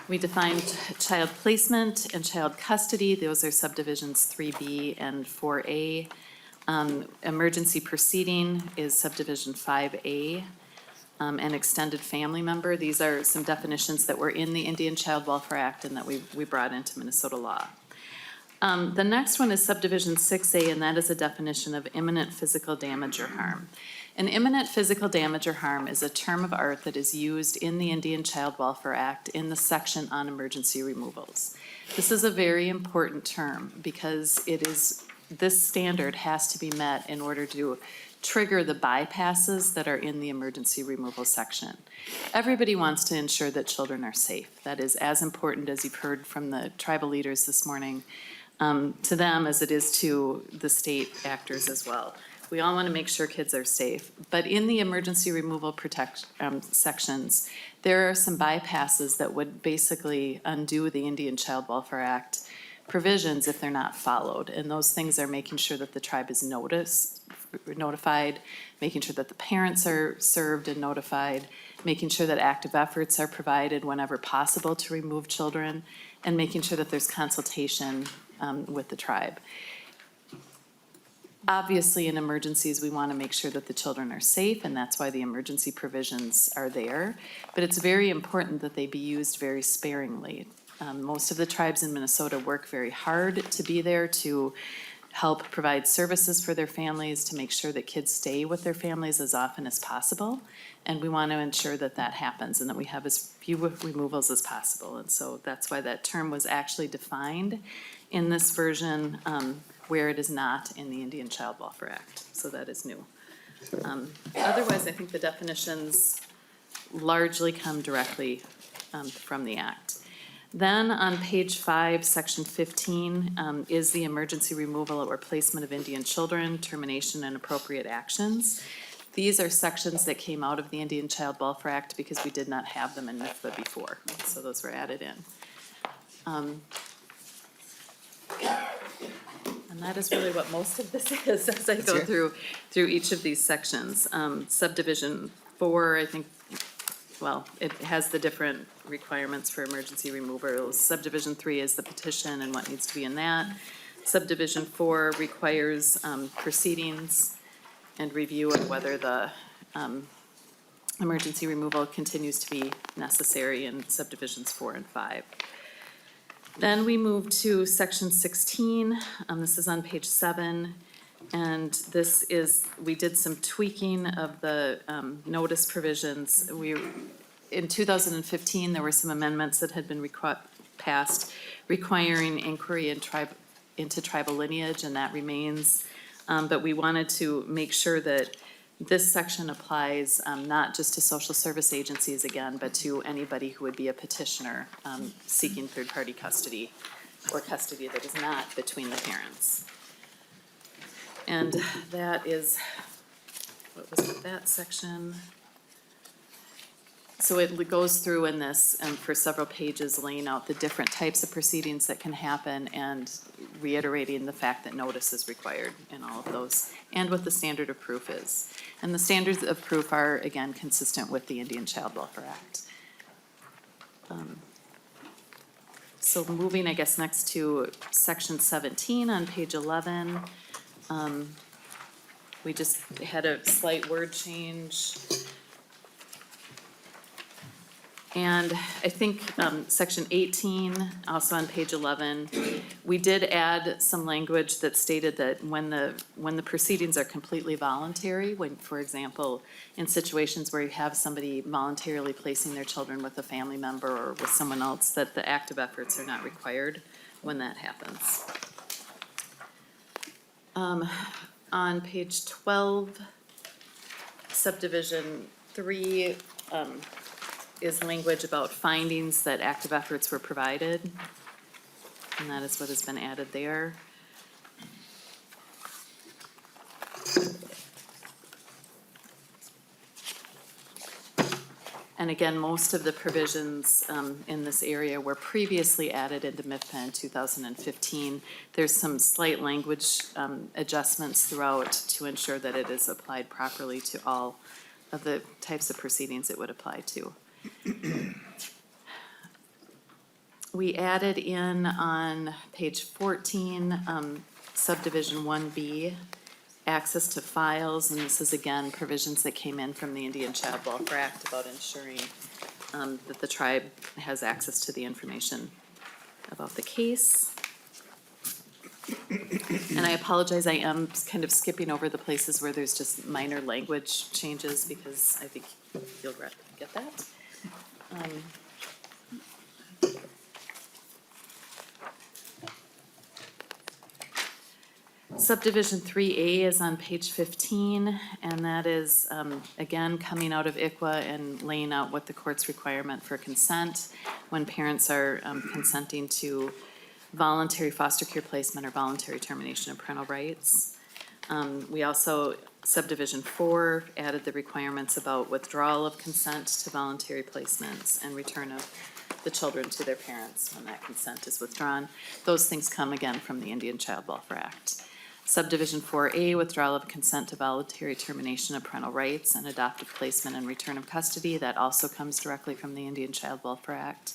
We defined child placement and child custody, those are subdivisions 3B and 4A. Emergency proceeding is subdivision 5A. An extended family member, these are some definitions that were in the Indian Child Welfare Act and that we brought into Minnesota law. The next one is subdivision 6A, and that is a definition of imminent physical damage or harm. An imminent physical damage or harm is a term of art that is used in the Indian Child Welfare Act in the section on emergency removals. This is a very important term because this standard has to be met in order to trigger the bypasses that are in the emergency removal section. Everybody wants to ensure that children are safe. That is as important, as you've heard from the tribal leaders this morning, to them as it is to the state actors as well. We all want to make sure kids are safe. But in the emergency removal sections, there are some bypasses that would basically undo the Indian Child Welfare Act provisions if they're not followed. And those things are making sure that the tribe is notified, making sure that the parents are served and notified, making sure that active efforts are provided whenever possible to remove children, and making sure that there's consultation with the tribe. Obviously, in emergencies, we want to make sure that the children are safe, and that's why the emergency provisions are there. But it's very important that they be used very sparingly. Most of the tribes in Minnesota work very hard to be there to help provide services for their families, to make sure that kids stay with their families as often as possible. And we want to ensure that that happens and that we have as few removals as possible. And so that's why that term was actually defined in this version where it is not in the Indian Child Welfare Act. So that is new. Otherwise, I think the definitions largely come directly from the Act. Then on page 5, section 15, is the emergency removal or placement of Indian children, termination and appropriate actions. These are sections that came out of the Indian Child Welfare Act because we did not have them in NIFLA before, so those were added in. And that is really what most of this is as I go it. through each of these sections. Subdivision 4, I think, well, it has the different requirements for emergency removals. Subdivision 3 is the petition and what needs to be in that. Subdivision 4 requires proceedings and review of whether the emergency removal continues to be necessary in subdivisions 4 and 5. Then we move to section 16. This is on page 7. And this is, we did some tweaking of the notice provisions. In 2015, there were some amendments that had been passed requiring inquiry into tribal lineage, and that remains. But we wanted to make sure that this section applies not just to social service agencies again, but to anybody who would be a petitioner seeking third-party custody or custody that is not between the parents. And that is, what was it, that section? So it goes through in this for several pages, laying out the different types of proceedings that can happen and reiterating the fact that notice is required in all of those, and what the standard of proof is. And the standards of proof are, again, consistent with the Indian Child Welfare Act. So moving, I guess, next to section 17 on page 11. We just had a slight word change. And I think section 18, also on page 11, we did add some language that stated that when the proceedings are completely voluntary, when, for example, in situations where you have somebody voluntarily placing their children with a family member or with someone else, that the active efforts are not required when that happens. On page 12, subdivision 3, is language about findings that active efforts were provided. And that is what has been added there. And again, most of the provisions in this area were previously added into MIFPA in 2015. There's some slight language adjustments throughout to ensure that it is applied properly to all of the types of proceedings it would apply to. We added in on page 14, subdivision 1B, access to files, and this is again provisions that came in from the Indian Child Welfare Act about ensuring that the tribe has access to the information about the case. And I apologize, I am kind of skipping over the places where there's just minor language changes because I think you'll get that. Subdivision 3A is on page 15, and that is, again, coming out of ICWA and laying out what the court's requirement for consent when parents are consenting to voluntary foster care placement or voluntary termination of parental rights. We also, subdivision 4, added the requirements about withdrawal of consent to voluntary placements and return of the children to their parents when that consent is withdrawn. Those things come again from the Indian Child Welfare Act. Subdivision 4A, withdrawal of consent to voluntary termination of parental rights and adoptive placement and return of custody. That also comes directly from the Indian Child Welfare Act.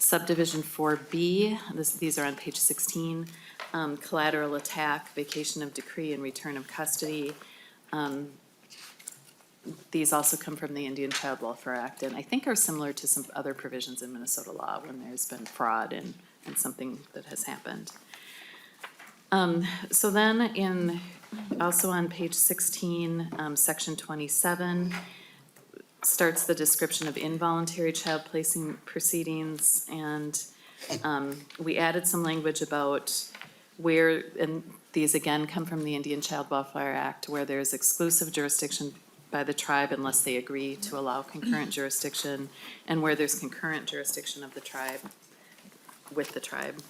Subdivision 4B, these are on page 16, collateral attack, vacation of decree, and return of custody. These also come from the Indian Child Welfare Act and I think are similar to some other provisions in Minnesota law when there's been fraud and something that has happened. So then also on page 16, section 27, starts the description of involuntary child placing proceedings, and we added some language about where, and these again come from the Indian Child Welfare Act, where there's exclusive jurisdiction by the tribe unless they agree to allow concurrent jurisdiction, and where there's concurrent jurisdiction of the tribe with the tribe.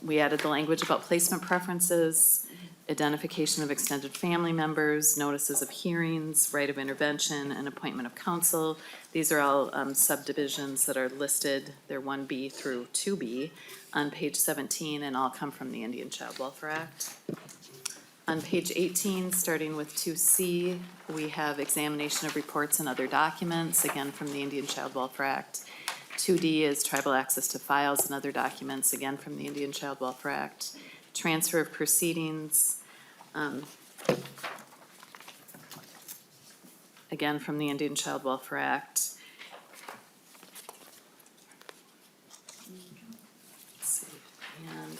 We added the language about placement preferences, identification of extended family members, notices of hearings, right of intervention, and appointment of counsel. These are all subdivisions that are listed, they're 1B through 2B on page 17, and all come from the Indian Child Welfare Act. On page 18, starting with 2C, we have examination of reports and other documents, again from the Indian Child Welfare Act. 2D is tribal access to files and other documents, again from the Indian Child Welfare Act. Transfer of proceedings, again from the Indian Child Welfare Act. Let's see, and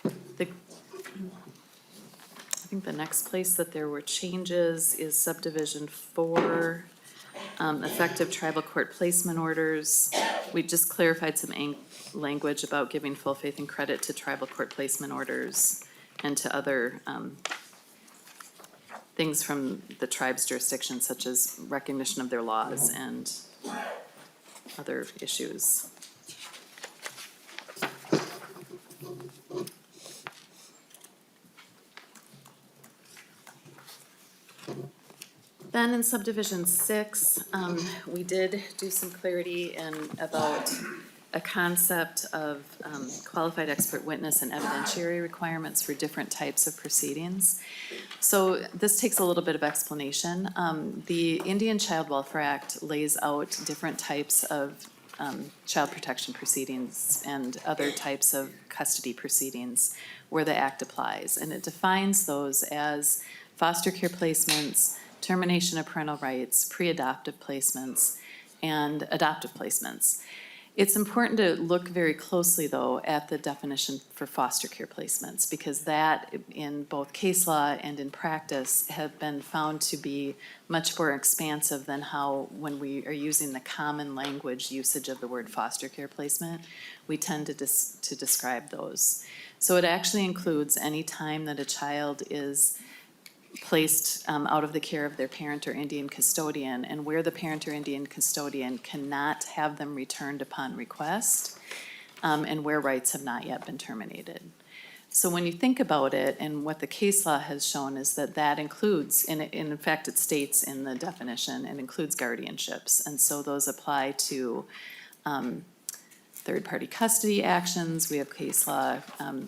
I think the next place that there were changes is subdivision 4, effective tribal court placement orders. We just clarified some language about giving full faith and credit to tribal court placement orders and to other things from the tribe's jurisdiction, such as recognition of their laws and other issues. Then in subdivision 6, we did do some clarity about a concept of qualified expert witness and evidentiary requirements for different types of proceedings. So this takes a little bit of explanation. The Indian Child Welfare Act lays out different types of child protection proceedings and other types of custody proceedings where the act applies. And it defines those as foster care placements, termination of parental rights, pre-adoptive placements, and adoptive placements. It's important to look very closely, though, at the definition for foster care placements, because that, in both case law and in practice, have been found to be much more expansive than how, when we are using the common language usage of the word foster care placement, we tend to describe those. So it actually includes any time that a child is placed out of the care of their parent or Indian custodian, and where the parent or Indian custodian cannot have them returned upon request, and where rights have not yet been terminated. So when you think about it, and what the case law has shown is that that includes, and in fact it states in the definition, it includes guardianships, and so those apply to third-party custody actions. We have case law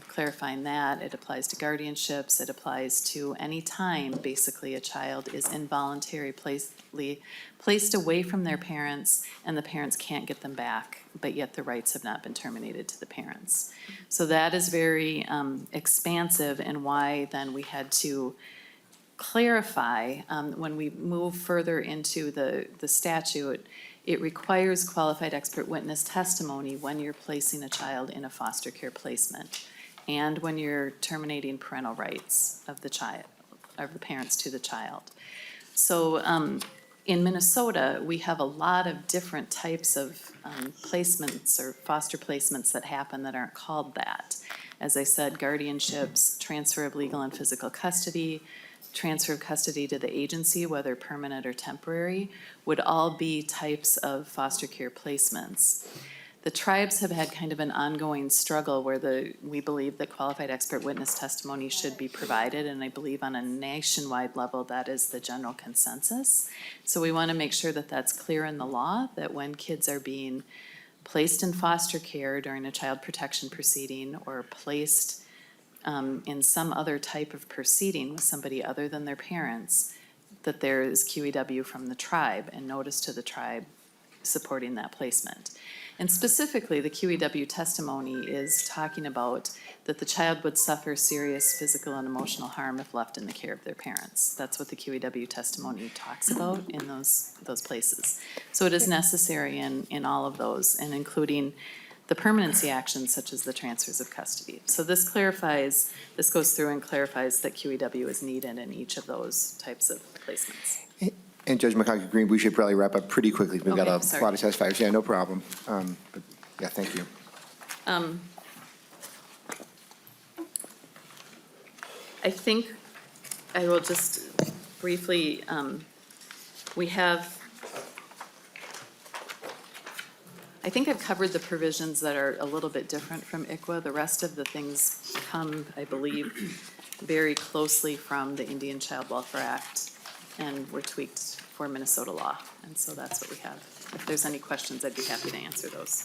clarifying that. It applies to guardianships. It applies to any time, basically, a child is involuntarily placed away from their parents and the parents can't get them back, but yet the rights have not been terminated to the parents. So that is very expansive, and why then we had to clarify when we move further into the statute. It requires qualified expert witness testimony when you're placing a child in a foster care placement and when you're terminating parental rights of the child, of the parents to the child. So in Minnesota, we have a lot of different types of placements or foster placements that happen that aren't called that. As I said, guardianships, transfer of legal and physical custody, transfer of custody to the agency, whether permanent or temporary, would all be types of foster care placements. The tribes have had kind of an ongoing struggle where we believe that qualified expert witness testimony should be provided, and I believe on a nationwide level that is the general consensus. So we want to make sure that that's clear in the law, that when kids are being placed in foster care during a child protection proceeding or placed in some other type of proceeding with somebody other than their parents, that there is QEW from the tribe and notice to the tribe supporting that placement. And specifically, the QEW testimony is talking about that the child would suffer serious physical and emotional harm if left in the care of their parents. That's what the QEW testimony talks about in those places. So it is necessary in all of those, and including the permanency actions such as the transfers of custody. So this goes through and clarifies that QEW is needed in each of those types of placements. And Judge McConkey-Green, we should probably wrap up pretty quickly. We've got Okay, a sorry. lot of testifiers. Yeah, no problem. But yeah, thank you. I think I will just briefly, we have I think I've covered the provisions that are a little bit different from ICWA. The rest of the things come, I believe, very closely from the Indian Child Welfare Act and were tweaked for Minnesota law. And so that's what we have. If there's any questions, I'd be happy to answer those.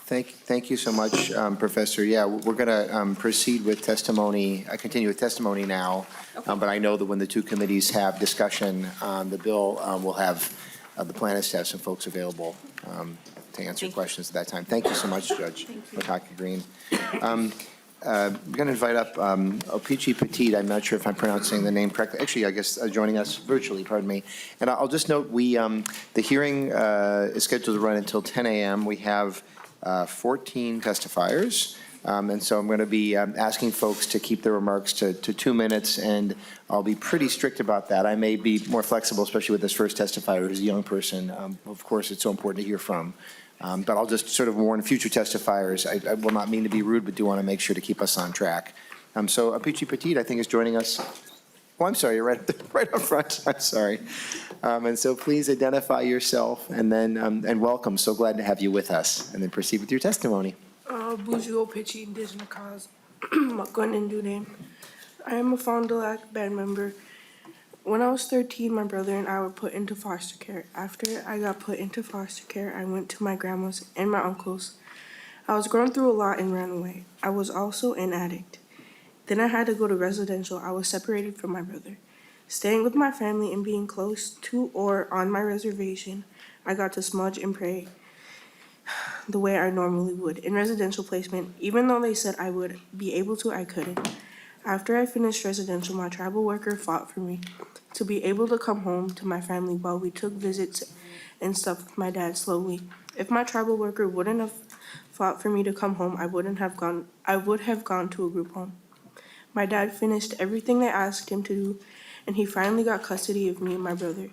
Thank you so much, Professor. Yeah, we're going to proceed with testimony, continue with testimony now. But I know that when the two committees have discussion on the bill, we'll have, the plan is to have some folks available to answer questions at that time. Thank you so much, Judge Mataki Green. I'm going to invite up Opichi Petit. I'm not sure if I'm pronouncing the name correctly. Actually, I guess joining us virtually, pardon me. And I'll just note, the hearing is scheduled to run until 10 a.m. We have 14 testifiers. And so I'm going to be asking folks to keep their remarks to 2 minutes, and I'll be pretty strict about that. I may be more flexible, especially with this first testifier, who's a young person. Of course, it's so important to hear from. But I'll just sort of warn future testifiers. I will not mean to be rude, but do want to make sure to keep us on track. So Apichi Petit, I think, is joining us. Oh, I'm sorry, you're right up front. I'm sorry. And so please identify yourself and then and welcome. So glad to have you with us. And then proceed with your testimony. Buju Opichi, Indigenous Cause, Makwan Name. I am a Fond du Lac band member. When I was 13, my brother and I were put into foster care. After I got put into foster care, I went to my grandma's and my uncle's. I was going through a lot and ran away. I was also an addict. Then I had to go to residential. I was separated from my brother. Staying with my family and being close to or on my reservation, I got to smudge and pray the way I normally would. In residential placement, even though they said I would be able to, I couldn't. After I finished residential, my tribal worker fought for me to be able to come home to my family while we took visits and stuff with my dad slowly. If my tribal worker wouldn't have fought for me to come home, I would have gone to a group home. My dad finished everything they asked him to do, and he finally got custody of me and my brother.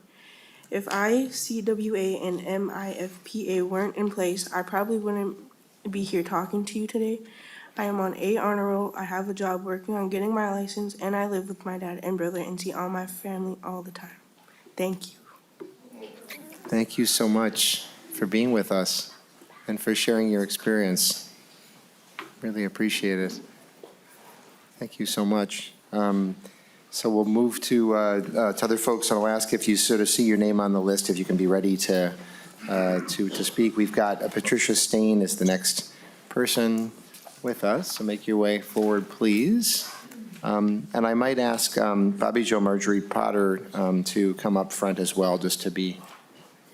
If ICWA and MIFPA weren't in place, I probably wouldn't be here talking to you today. I am on A honor roll, I have a job working on getting my license, and I live with my dad and brother and see all my family all the time. Thank you. Thank you so much for being with us and for sharing your experience. Really appreciate it. Thank you so much. So we'll move to other folks, and I'll ask if you sort of see your name on the list, if you can be ready to speak. We've got Patricia Stain is the next person with us, so make your way forward, please. And I might ask Bobby Jo Marjorie Potter to come up front as well, just to be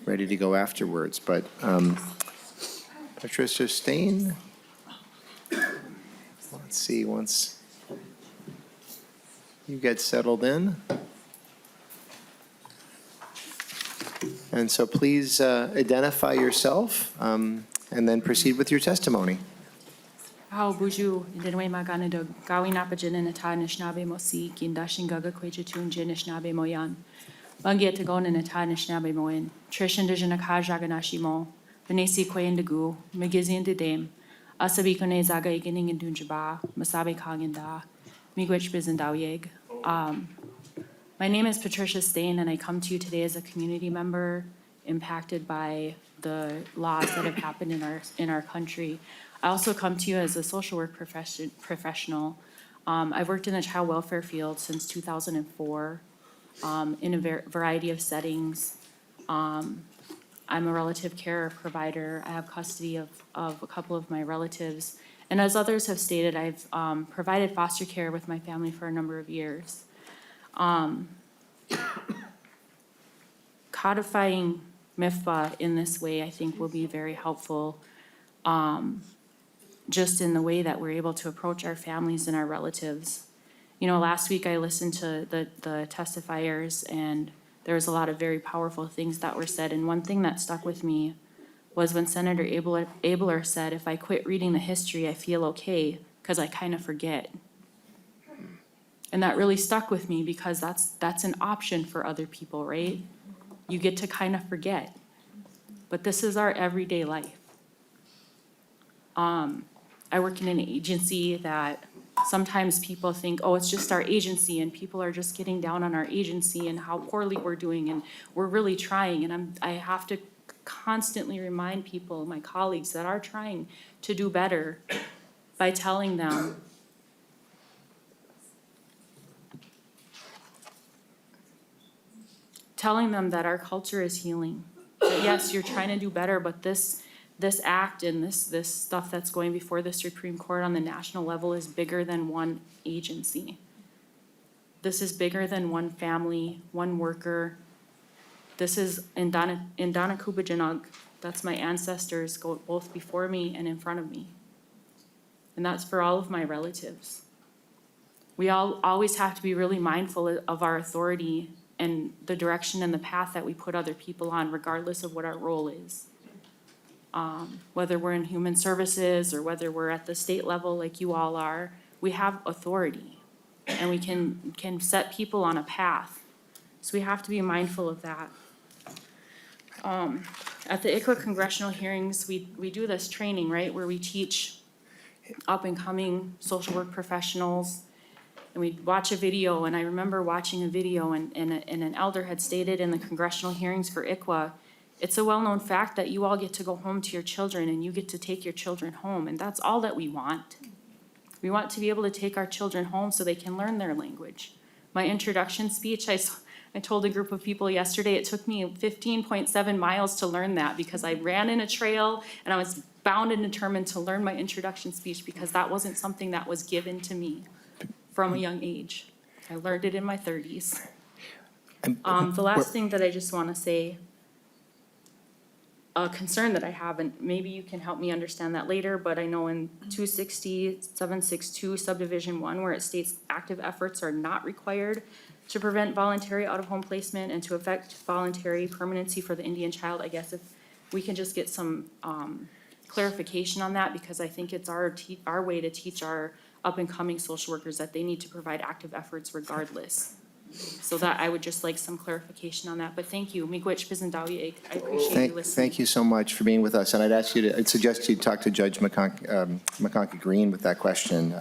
ready to go afterwards. But Patricia Stain, let's see, once you get settled in. And so please identify yourself and then proceed with your testimony. How buju dinwe magana do gawin apajin in ata nishnabe mosi gindashin gaga kweja tunje nishnabe moyan. Bangi etagon in ata nishnabe moen. Trishan dijana kajaganashi mo. Benesi kwe indigu. Megizin de dame. Asabi kone zaga igining in dunjaba. Masabe kangenda. Miigwech bizendawyeg. My name is Patricia Stain, and I come to you today as a community member impacted by the laws that have happened in our country. I also come to you as a social work professional. I've worked in the child welfare field since 2004 in a variety of settings. I'm a relative care provider. I have custody of a couple of my relatives. And as others have stated, I've provided foster care with my family for a number of years. Codifying MIFPA in this way, I think, will be very helpful, just in the way that we're able to approach our families and our relatives. You know, last week I listened to the testifiers, and there was a lot of very powerful things that were said. And one thing that stuck with me was when Senator Abler said, if I quit reading the history, I feel okay, because I kind of forget. And that really stuck with me, because that's an option for other people, right? You get to kind of forget. But this is our everyday life. I work in an agency that sometimes people think, oh, it's just our agency, and people are just getting down on our agency and how poorly we're doing, and we're really trying. And I have to constantly remind people, my colleagues that are trying to do better, by telling them that our culture is healing. That yes, you're trying to do better, but this act and this stuff that's going before the Supreme Court on the national level is bigger than one agency. This is bigger than one family, one worker. This is in Danakubajanug, that's my ancestors, go both before me and in front of me. And that's for all of my relatives. We all always have to be really mindful of our authority and the direction and the path that we put other people on, regardless of what our role is. Whether we're in human services or whether we're at the state level like you all are, we have authority and we can set people on a path. So we have to be mindful of that. At the ICWA congressional hearings, we do this training, right, where we teach up-and-coming social work professionals. And we'd watch a video, and I remember watching a video, and an elder had stated in the congressional hearings for ICWA, it's a well-known fact that you all get to go home to your children and you get to take your children home, and that's all that we want. We want to be able to take our children home so they can learn their language. My introduction speech, I told a group of people yesterday, it took me 15.7 miles to learn that because I ran in a trail and I was bound and determined to learn my introduction speech because that wasn't something that was given to me from a young age. I learned it in my 30s. The last thing that I just want to say, a concern that I have, and maybe you can help me understand that later, but I know in 260-762 subdivision 1, where it states active efforts are not required to prevent voluntary out-of-home placement and to effect voluntary permanency for the Indian child, I guess if we can just get some clarification on that, because I think it's our way to teach our up-and-coming social workers that they need to provide active efforts regardless. So that I would just like some clarification on that, but thank you. Miigwech Bizendawieg. I appreciate you listening. Thank you so much for being with us, and I'd suggest you talk to Judge McConkey Green with that question.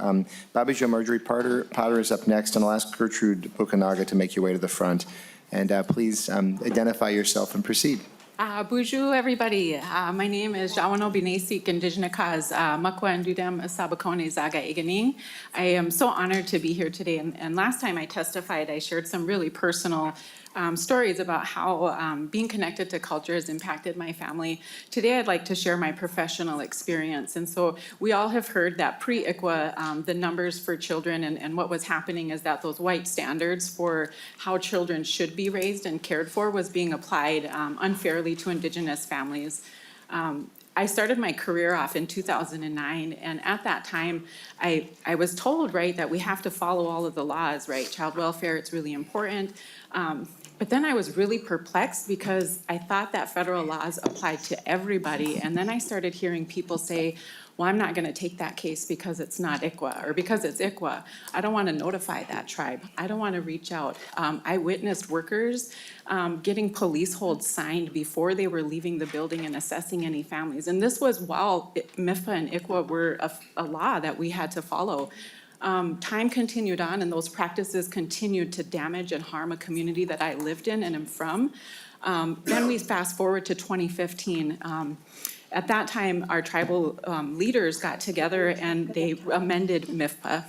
Babajo Marjorie Potter is up next, and I'll ask Gertrude Pukanaga to make your way to the front. And please identify yourself and proceed. Bonjour, everybody. My name is Jawano Binesik, Indigenous Cause, Makwa and Dudem Sabakone Zaga Iganing. I am so honored to be here today. And last time I testified, I shared some really personal stories about how being connected to culture has impacted my family. Today, I'd like to share my professional experience. And so we all have heard that pre-ICWA, the numbers for children and what was happening is that those white standards for how children should be raised and cared for was being applied unfairly to Indigenous families. I started my career off in 2009, and at that time, I was told, right, that we have to follow all of the laws, right? Child welfare, it's really important. But then I was really perplexed because I thought that federal laws applied to everybody. And then I started hearing people say, well, I'm not gonna take that case because it's not ICWA, or because it's ICWA. I don't wanna notify that tribe. I don't wanna reach out. I witnessed workers getting police holds signed before they were leaving the building and assessing any families. And this was while MIFA and ICWA were a law that we had to follow. Time continued on, and those practices continued to damage and harm a community that I lived in and am from. Then we fast forward to 2015. At that time, our tribal leaders got together and they amended MIFPA.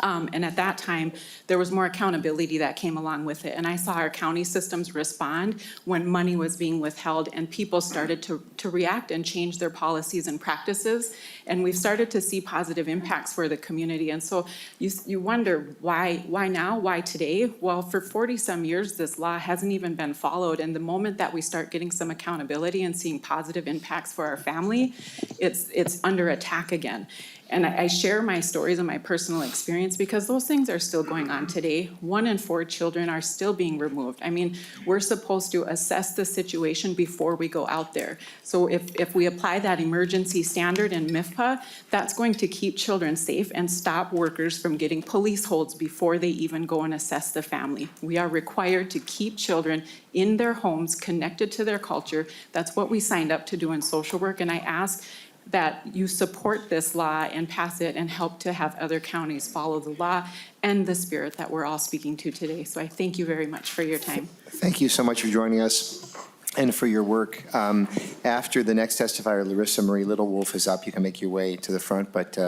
And at that time, there was more accountability that came along with it. And I saw our county systems respond when money was being withheld and people started to react and change their policies and practices. And we've started to see positive impacts for the community. And so you wonder why now, why today? Well, for 40-some years, this law hasn't even been followed. And the moment that we start getting some accountability and seeing positive impacts for our family, it's under attack again. And I share my stories and my personal experience because those things are still going on today. 1 in 4 children are still being removed. I mean, we're supposed to assess the situation before we go out there. So if we apply that emergency standard in MIFPA, that's going to keep children safe and stop workers from getting police holds before they even go and assess the family. We are required to keep children in their homes, connected to their culture. That's what we signed up to do in social work. And I ask that you support this law and pass it and help to have other counties follow the law and the spirit that we're all speaking to today. So I thank you very much for your time. Thank you so much for joining us. and for your work. After the next testifier, Larissa Marie Little Wolf, is up, you can make your way to the front. But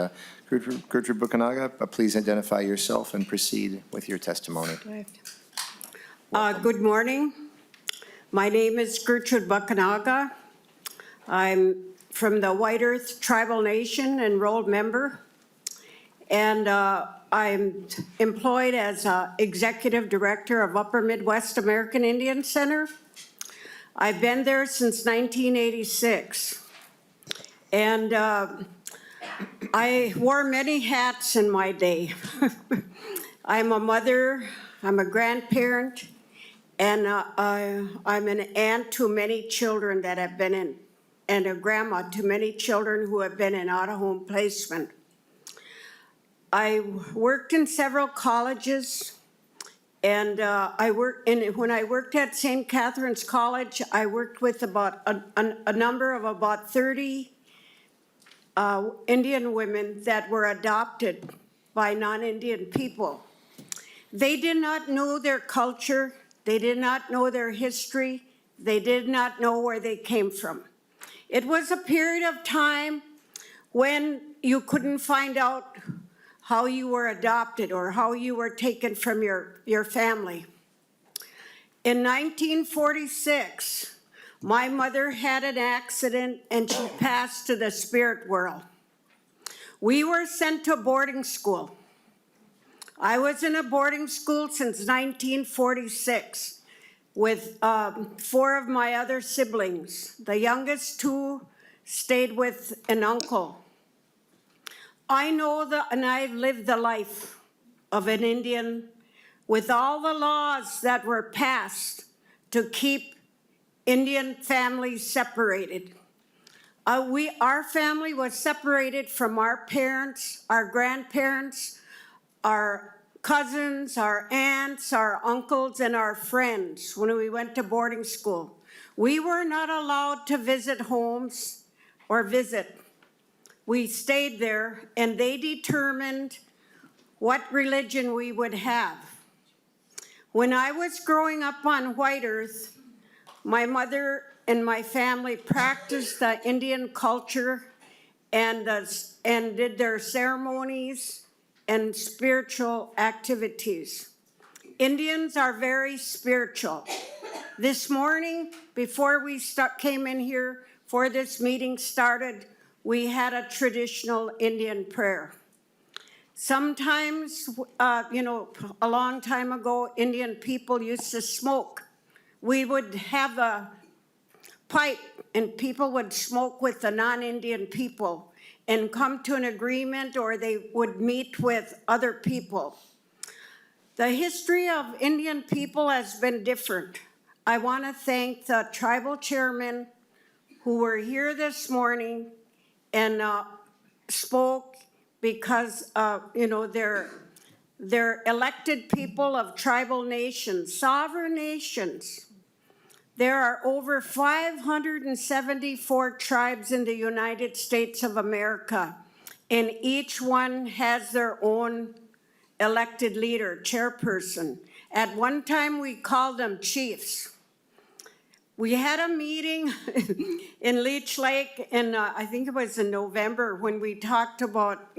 Gertrude Bukanaga, please identify yourself and proceed with your testimony. Good morning. My name is Gertrude Bukanaga. I'm from the White Earth Tribal Nation, enrolled member. And I'm employed as Executive Director of Upper Midwest American Indian Center. I've been there since 1986. And I wore many hats in my day. I'm a mother, I'm a grandparent, and I'm an aunt to many children that have been in, and a grandma to many children who have been in out-of-home placement. I worked in several colleges, and when I worked at St. Catherine's College, I worked with about a number of about 30 Indian women that were adopted by non-Indian people. They did not know their culture, they did not know their history, they did not know where they came from. It was a period of time when you couldn't find out how you were adopted or how you were taken from your family. In 1946, my mother had an accident and she passed to the spirit world. We were sent to boarding school. I was in a boarding school since 1946 with 4 of my other siblings. The youngest 2 stayed with an uncle. I know and I've lived the life of an Indian with all the laws that were passed to keep Indian families separated. Our family was separated from our parents, our grandparents, our cousins, our aunts, our uncles, and our friends when we went to boarding school. We were not allowed to visit homes or visit. We stayed there, and they determined what religion we would have. When I was growing up on White Earth, my mother and my family practiced the Indian culture and did their ceremonies and spiritual activities. Indians are very spiritual. This morning, before we came in here, before this meeting started, we had a traditional Indian prayer. Sometimes, a long time ago, Indian people used to smoke. We would have a pipe and people would smoke with the non-Indian people and come to an agreement, or they would meet with other people. The history of Indian people has been different. I want to thank the tribal chairmen who were here this morning and spoke because, they're elected people of tribal nations, sovereign nations. There are over 574 tribes in the United States of America, and each one has their own elected leader, chairperson. At one time, we called them chiefs. We had a meeting in Leech Lake, and I think it was in November, when we talked about,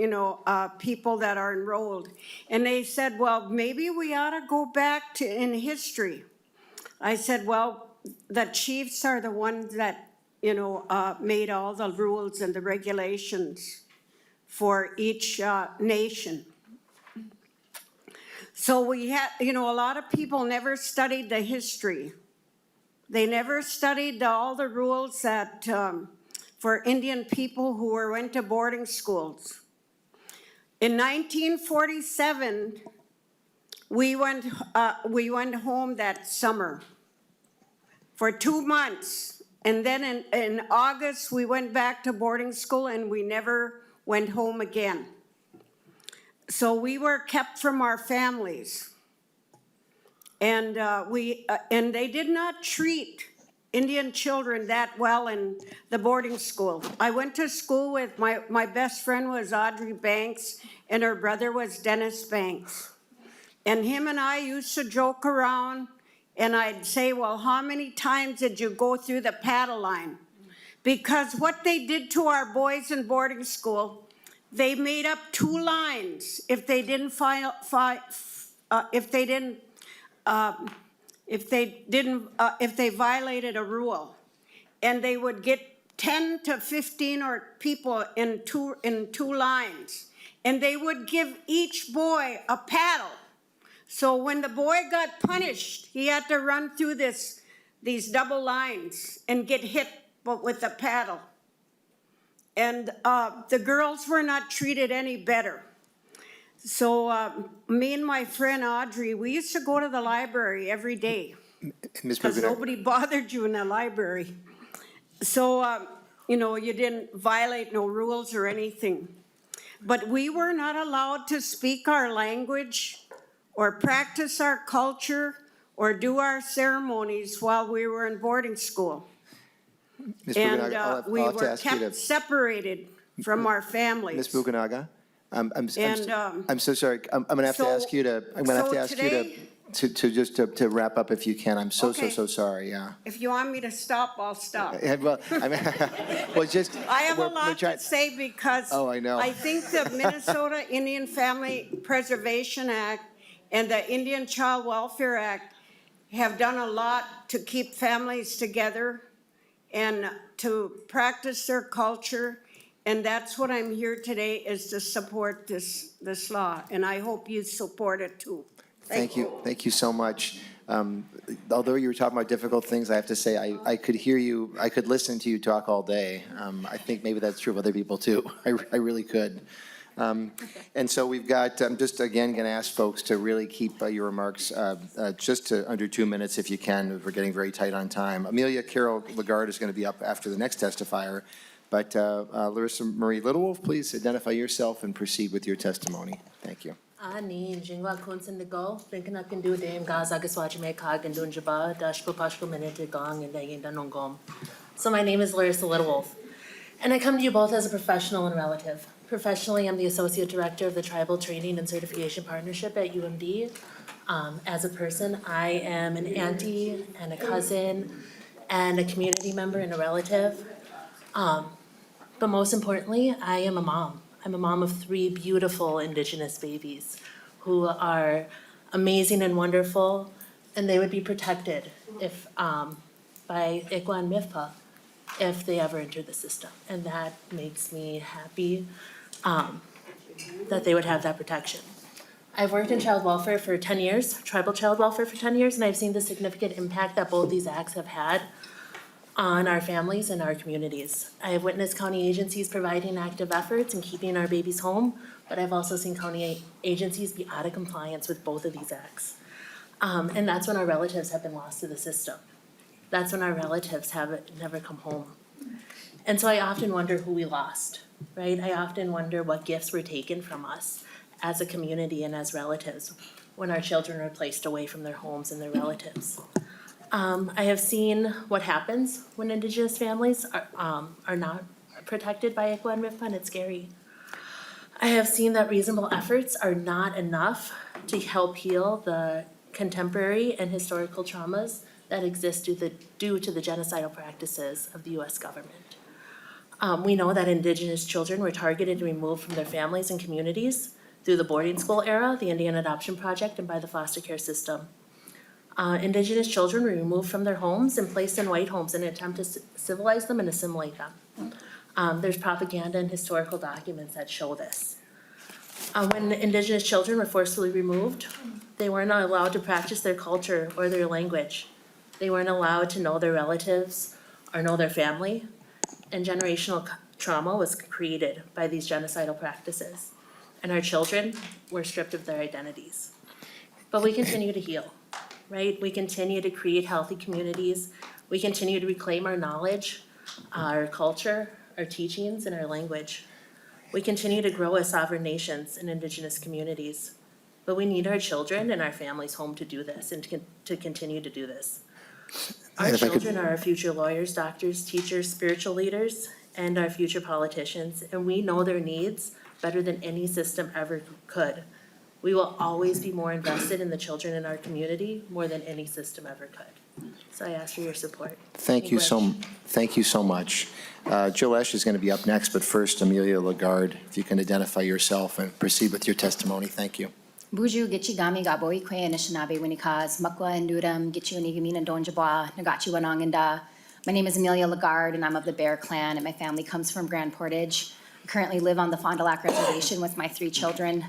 people that are enrolled. And they said, well, maybe we ought to go back in history. I said, well, the chiefs are the ones that, made all the rules and the regulations for each nation. So we had, a lot of people never studied the history. They never studied all the rules that for Indian people who went to boarding schools. In 1947, we went home that summer for 2 months. And then in August, we went back to boarding school and we never went home again. So we were kept from our families. And they did not treat Indian children that well in the boarding school. I went to school with, my best friend was Audrey Banks, and her brother was Dennis Banks. And him and I used to joke around And I'd say, well, how many times did you go through the paddle line? Because what they did to our boys in boarding school, they made up 2 lines if they didn't if they violated a rule. And they would get 10 to 15 or people in two lines. And they would give each boy a paddle. So when the boy got punished, he had to run through these double lines and get hit with a paddle. And the girls were not treated any better. So me and my friend Audrey, we used to go to the library every day Ms. because Buchanan, nobody bothered you in the library. So, you know, you didn't violate no rules or anything. But we were not allowed to speak our language or practice our culture or do our ceremonies while we were in boarding school. Ms. And Buganaga, I'll we have to were ask you to. kept separated from our families. Ms. Buganaga, And, I'm so sorry. I'm going to have to ask you to, I'm going to have to ask today- you to just to wrap up if you can. I'm so Okay. sorry, yeah. If you want me to stop, I'll stop. Well, I mean, well, just. I have a we're lot trying- to say because Oh, I know. I think the Minnesota Indian Family Preservation Act and the Indian Child Welfare Act have done a lot to keep families together and to practice their culture. And that's what I'm here today, is to support this law. And I hope you support it too. Thank you. Thank you so much. Although you were talking about difficult things, I have to say, I could hear you, I could listen to you talk all day. I think maybe that's true of other people too. I really could. And so we've got, I'm just again going to ask folks to really keep your remarks just to under 2 minutes if you can. We're getting very tight on time. Amelia Carroll Lagarde is going to be up after the next testifier. But Larissa Marie Littlewolf, please identify yourself and proceed with your testimony. Thank you. Ani jingwa kunsin de go, thinking I can do dame gaza gaswaji me kag and dunjaba, dash pupashko minute gong and dagin danongom. So my name is Larissa Littlewolf, and I come to you both as a professional and relative. Professionally, I'm the Associate Director of the Tribal Training and Certification Partnership at UMD. As a person, I am an auntie and a cousin and a community member and a relative. But most importantly, I am a mom. I'm a mom of 3 beautiful Indigenous babies who are amazing and wonderful, and they would be protected if, by ICWA and MIFPA if they ever enter the system. And that makes me happy that they would have that protection. I've worked in child welfare for 10 years, tribal child welfare for 10 years, and I've seen the significant impact that both these acts have had on our families and our communities. I have witnessed county agencies providing active efforts in keeping our babies home, but I've also seen county agencies be out of compliance with both of these acts. And that's when our relatives have been lost to the system. That's when our relatives have never come home. And so I often wonder who we lost, right? I often wonder what gifts were taken from us as a community and as relatives when our children are placed away from their homes and their relatives. I have seen what happens when Indigenous families are not protected by ICWA and MIFPA, and it's scary. I have seen that reasonable efforts are not enough to help heal the contemporary and historical traumas that exist due to the genocidal practices of the U.S. government. We know that Indigenous children were targeted and removed from their families and communities through the boarding school era, the Indian Adoption Project, and by the foster care system. Indigenous children were removed from their homes and placed in white homes in an attempt to civilize them and assimilate them. There's propaganda and historical documents that show this. When Indigenous children were forcibly removed, they weren't allowed to practice their culture or their language. They weren't allowed to know their relatives or know their family, and generational trauma was created by these genocidal practices. And our children were stripped of their identities. But we continue to heal. Right? We continue to create healthy communities. We continue to reclaim our knowledge, our culture, our teachings, and our language. We continue to grow as sovereign nations in Indigenous communities. But we need our children and our families home to do this and to continue to do this. Our children are our future lawyers, doctors, teachers, spiritual leaders, and our future politicians, and we know their needs better than any system ever could. We will always be more invested in the children in our community, more than any system ever could. So I ask for your support. Thank you so much. Joe Esch is going to be up next, but first, Amelia Lagarde, if you can identify yourself and proceed with your testimony. Thank you. Buju Gichigami Gaboi Kwe Anishinaabe Winikaz, Mukwa and Dudam, Gichu Nigamina Donjabwa, Nagachi Wananganda. My name is Amelia Lagarde, and I'm of the Bear Clan, and my family comes from Grand Portage. I currently live on the Fond du Lac Reservation with my three children.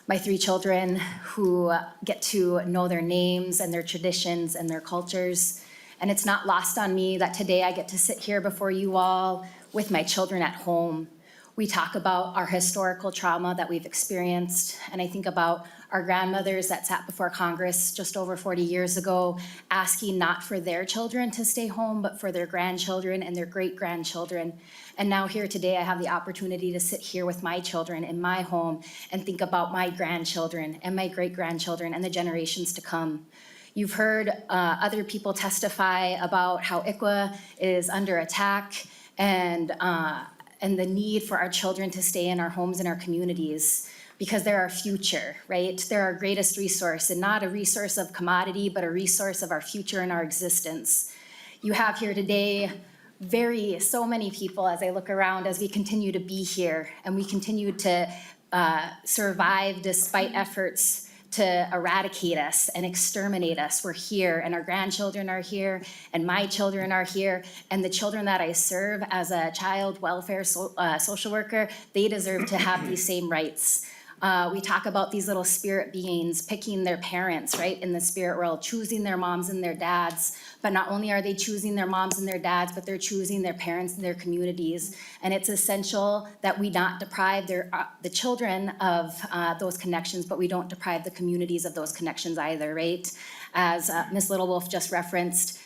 My three children who get to know their names and their traditions and their cultures. And it's not lost on me that today I get to sit here before you all with my children at home. We talk about our historical trauma that we've experienced, and I think about our grandmothers that sat before Congress just over 40 years ago, asking not for their children to stay home, but for their grandchildren and their great-grandchildren. And now here today, I have the opportunity to sit here with my children in my home and think about my grandchildren and my great-grandchildren and the generations to come. You've heard other people testify about how ICWA is under attack and the need for our children to stay in our homes and our communities because they're our future, right? They're our greatest resource, and not a resource of commodity, but a resource of our future and our existence. You have here today so many people as I look around, as we continue to be here and we continue to survive despite efforts to eradicate us and exterminate us. We're here, and our grandchildren are here, and my children are here, and the children that I serve as a child welfare social worker, they deserve to have these same rights. We talk about these little spirit beings picking their parents, right, in the spirit world, choosing their moms and their dads. But not only are they choosing their moms and their dads, but they're choosing their parents and their communities. And it's essential that we not deprive the children of those connections, but we don't deprive the communities of those connections either, right? As Ms. Little Wolf just referenced,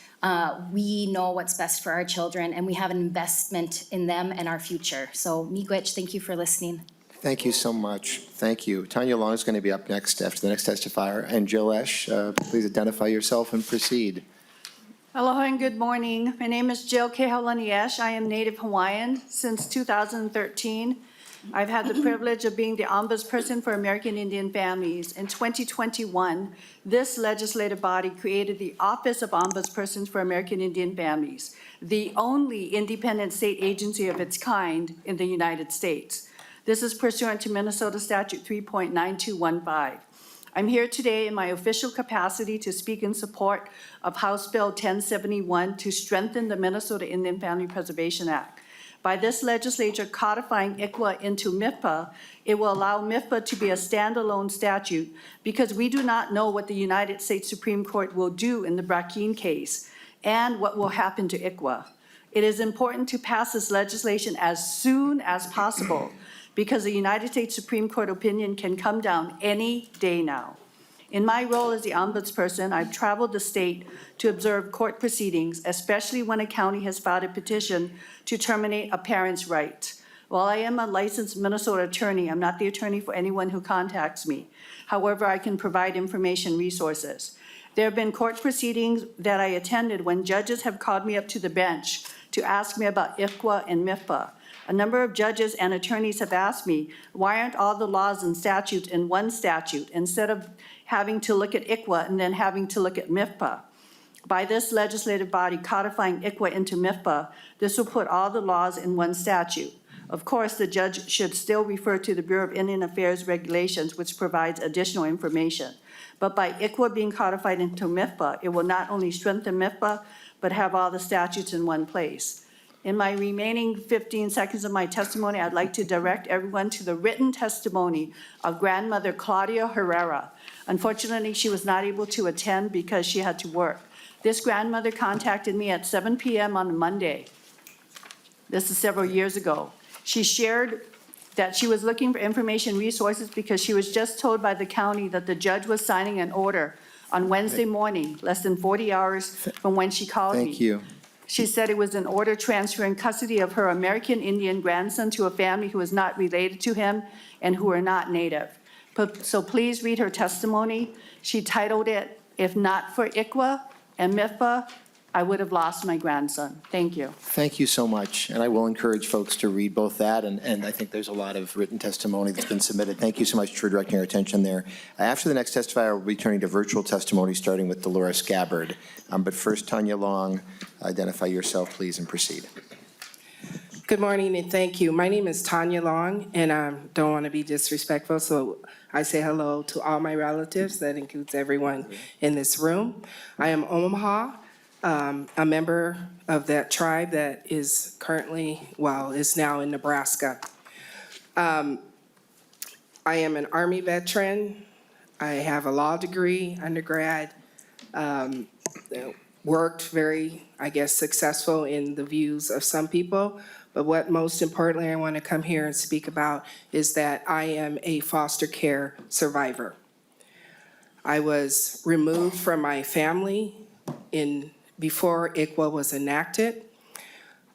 we know what's best for our children, and we have an investment in them and our future. So, Miigwech, thank you for listening. Thank you so much. Thank you. Tanya Long is going to be up next after the next testifier. And Joe Esch, please identify yourself and proceed. Aloha and good morning. My name is Jill Kehaulani Esch. I am Native Hawaiian since 2013. I've had the privilege of being the ombudsperson for American Indian families. In 2021, this legislative body created the Office of Ombudspersons for American Indian Families, the only independent state agency of its kind in the United States. This is pursuant to Minnesota Statute 3.9215. I'm here today in my official capacity to speak in support of House Bill 1071 to strengthen the Minnesota Indian Family Preservation Act. By this legislature codifying ICWA into MIFPA, it will allow MIFPA to be a standalone statute because we do not know what the United States Supreme Court will do in the Brackeen case and what will happen to ICWA. It is important to pass this legislation as soon as possible because the United States Supreme Court opinion can come down any day now. In my role as the ombudsperson, I've traveled the state to observe court proceedings, especially when a county has filed a petition to terminate a parent's right. While I am a licensed Minnesota attorney, I'm not the attorney for anyone who contacts me. However, I can provide information resources. There have been court proceedings that I attended when judges have called me up to the bench to ask me about ICWA and MIFPA. A number of judges and attorneys have asked me, why aren't all the laws and statutes in one statute instead of having to look at ICWA and then having to look at MIFPA? By this legislative body codifying ICWA into MIFPA, this will put all the laws in one statute. Of course, the judge should still refer to the Bureau of Indian Affairs regulations, which provides additional information. But by ICWA being codified into MIFPA, it will not only strengthen MIFPA, but have all the statutes in one place. In my remaining 15 seconds of my testimony, I'd like to direct everyone to the written testimony of grandmother Claudia Herrera. Unfortunately, she was not able to attend because she had to work. This grandmother contacted me at 7 p.m. on Monday. This is several years ago. She shared that she was looking for information resources because she was just told by the county that the judge was signing an order on Wednesday morning, less than 40 hours from when she called me. Thank you. She said it was an order transferring custody of her American Indian grandson to a family who is not related to him and who are not Native. So please read her testimony. She titled it, "If Not for ICWA and MIFPA, I would have lost my grandson. Thank you. Thank you so much, and I will encourage folks to read both that, and I think there's a lot of written testimony that's been submitted. Thank you so much for directing our attention there. After the next testifier, we'll be turning to virtual testimony, starting with Dolores Gabbard. But first, Tanya Long, identify yourself, please, and proceed. Good morning and thank you. My name is Tanya Long, and I don't want to be disrespectful, so I say hello to all my relatives. That includes everyone in this room. I am Omaha, a member of that tribe that is currently, is now in Nebraska. I am an Army veteran. I have a law degree, undergrad, worked very, successful in the views of some people. But what most importantly I want to come here and speak about is that I am a foster care survivor. I was removed from my family before ICWA was enacted.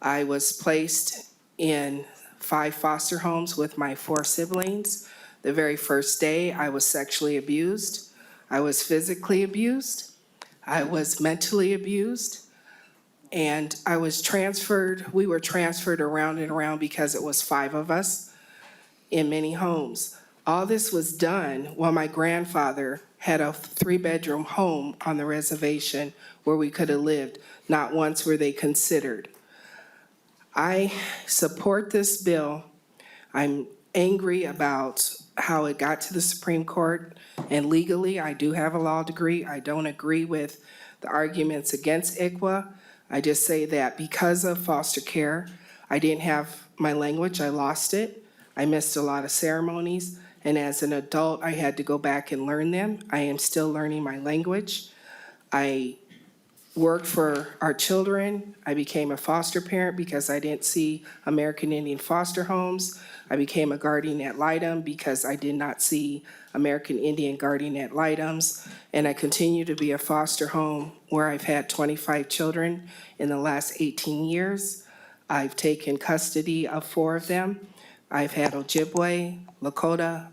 I was placed in 5 foster homes with my 4 siblings. The very first day I was sexually abused. I was physically abused. I was mentally abused. And we were transferred around and around because it was 5 of us in many homes. All this was done while my grandfather had a 3-bedroom home on the reservation where we could have lived. Not once were they considered. I support this bill. I'm angry about how it got to the Supreme Court, and legally, I do have a law degree. I don't agree with the arguments against ICWA. I just say that because of foster care, I didn't have my language, I lost it. I missed a lot of ceremonies, and as an adult, I had to go back and learn them. I am still learning my language. I worked for our children. I became a foster parent because I didn't see American Indian foster homes. I became a guardian ad litem because I did not see American Indian guardian ad litems. And I continue to be a foster home where I've had 25 children in the last 18 years. I've taken custody of 4 of them. I've had Ojibwe, Lakota,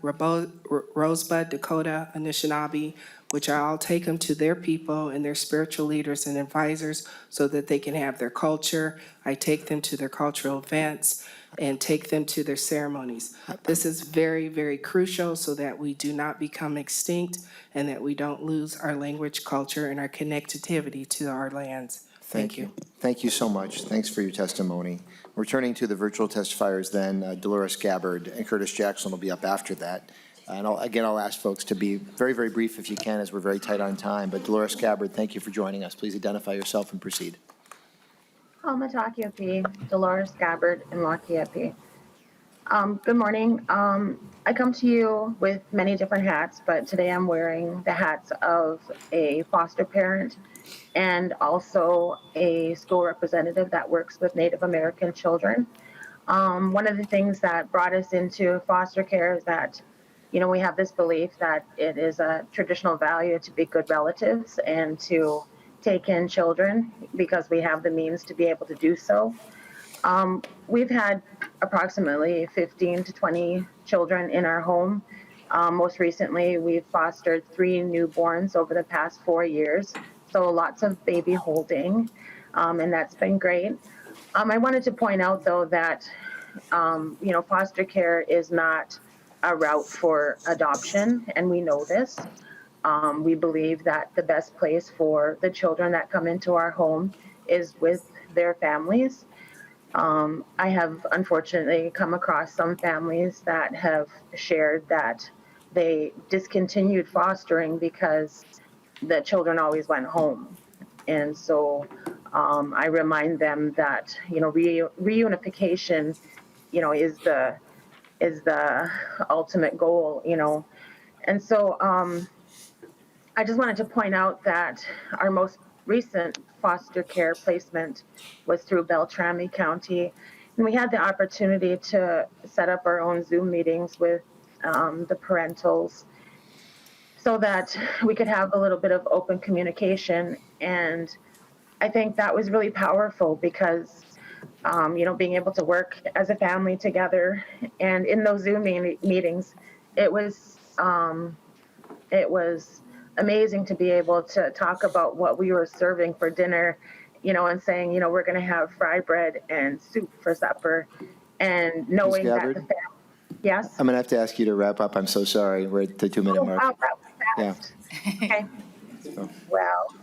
Rosebud, Dakota, Anishinaabe, which I'll take them to their people and their spiritual leaders and advisors so that they can have their culture. I take them to their cultural events and take them to their ceremonies. This is very, very crucial so that we do not become extinct and that we don't lose our language, culture, and our connectivity to our lands. Thank you. Thank you so much. Thanks for your testimony. We're turning to the virtual testifiers then. Dolores Gabbard and Curtis Jackson will be up after that. And I'll ask folks to be very, very brief if you can, as we're very tight on time. But Dolores Gabbard, thank you for joining us. Please identify yourself and proceed. Halmatakiapi, Dolores Gabbard, and Lakiepi. Good morning. I come to you with many different hats, but today I'm wearing the hats of a foster parent and also a school representative that works with Native American children. One of the things that brought us into foster care is that, we have this belief that it is a traditional value to be good relatives and to take in children because we have the means to be able to do so. We've had approximately 15 to 20 children in our home. Most recently, we've fostered 3 newborns over the past 4 years. So lots of baby holding, and that's been great. I wanted to point out, though, that, foster care is not a route for adoption, and we know this. We believe that the best place for the children that come into our home is with their families. I have unfortunately come across some families that have shared that they discontinued fostering because the children always went home. And so I remind them that, reunification, is the ultimate goal, And so I just wanted to point out that our most recent foster care placement was through Beltrami County. And we had the opportunity to set up our own Zoom meetings with the parentals so that we could have a little bit of open communication. And I think that was really powerful because, being able to work as a family together and in those Zoom meetings, it was amazing to be able to talk about what we were serving for dinner and saying, we're going to have fried bread and soup for supper, and knowing that the Gabbard? family, yes? I'm going to have to ask you to wrap up. I'm so sorry. We're at the 2-minute mark. Oh, that was Yeah. fast. Okay. Well,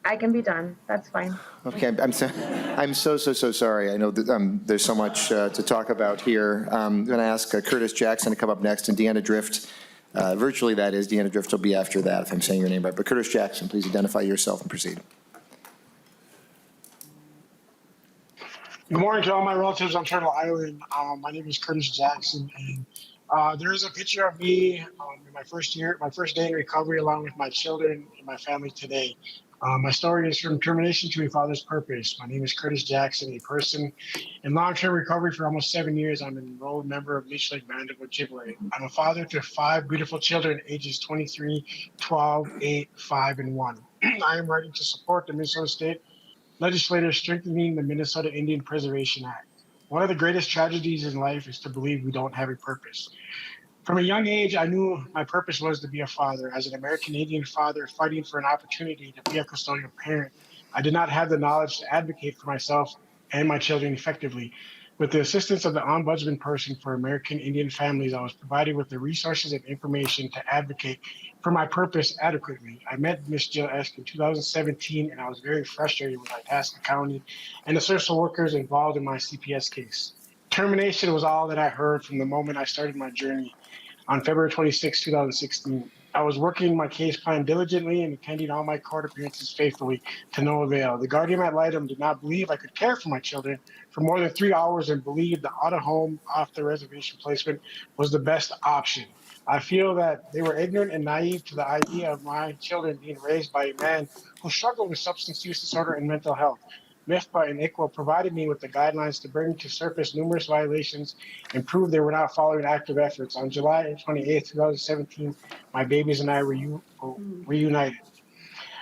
I can be done. That's fine. Okay, I'm so sorry. I know that there's so much to talk about here. I'm going to ask Curtis Jackson to come up next, and Deanna Drift, virtually that is, Deanna Drift will be after that, if I'm saying your name right. But Curtis Jackson, please identify yourself and proceed. Good morning to all my relatives on Turtle Island. My name is Curtis Jackson, and there is a picture of me in my first day in recovery, along with my children and my family today. My story is from termination to a father's purpose. My name is Curtis Jackson, a person in long-term recovery for almost 7 years. I'm an enrolled member of Leech Lake Band of Ojibwe. I'm a father to 5 beautiful children, ages 23, 12, 8, 5, and 1. I am writing to support the Minnesota State legislators strengthening the Minnesota Indian Preservation Act. One of the greatest tragedies in life is to believe we don't have a purpose. From a young age, I knew my purpose was to be a father. As an American Indian father fighting for an opportunity to be a custodial parent, I did not have the knowledge to advocate for myself and my children effectively. With the assistance of the Ombudsman person for American Indian families, I was provided with the resources and information to advocate for my purpose adequately. I met Ms. Jill Esk in 2017, and I was very frustrated with Itasca County and the social workers involved in my CPS case. Termination was all that I heard from the moment I started my journey on February 26, 2016. I was working my case plan diligently and attending all my court appearances faithfully to no avail. The guardian ad litem did not believe I could care for my children for more than 3 hours and believed the out-of-home, off-the-reservation placement was the best option. I feel that they were ignorant and naive to the idea of my children being raised by a man who struggled with substance use disorder and mental health. MIFPA and ICWA provided me with the guidelines to bring to surface numerous violations and prove they were not following active efforts. On July 28, 2017, my babies and I were reunited.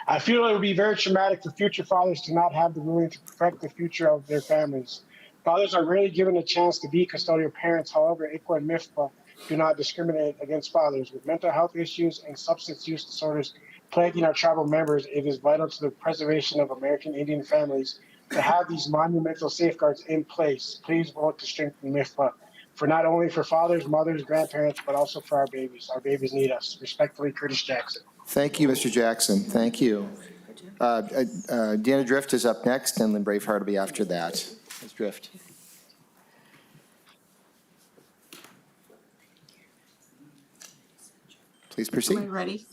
I feel it would be very traumatic for future fathers to not have the ruling to protect the future of their families. Fathers are rarely given a chance to be custodial parents. However, ICWA and MIFPA do not discriminate against fathers. With mental health issues and substance use disorders plaguing our tribal members, it is vital to the preservation of American Indian families to have these monumental safeguards in place. Please vote to strengthen MIFPA for not only for fathers, mothers, grandparents, but also for our babies. Our babies need us. Respectfully, Curtis Jackson. Thank you, Mr. Jackson. Thank you. Deanna Drift is up next, and Lynn Braveheart will be after that. Ms. Drift. Please proceed. Am I ready?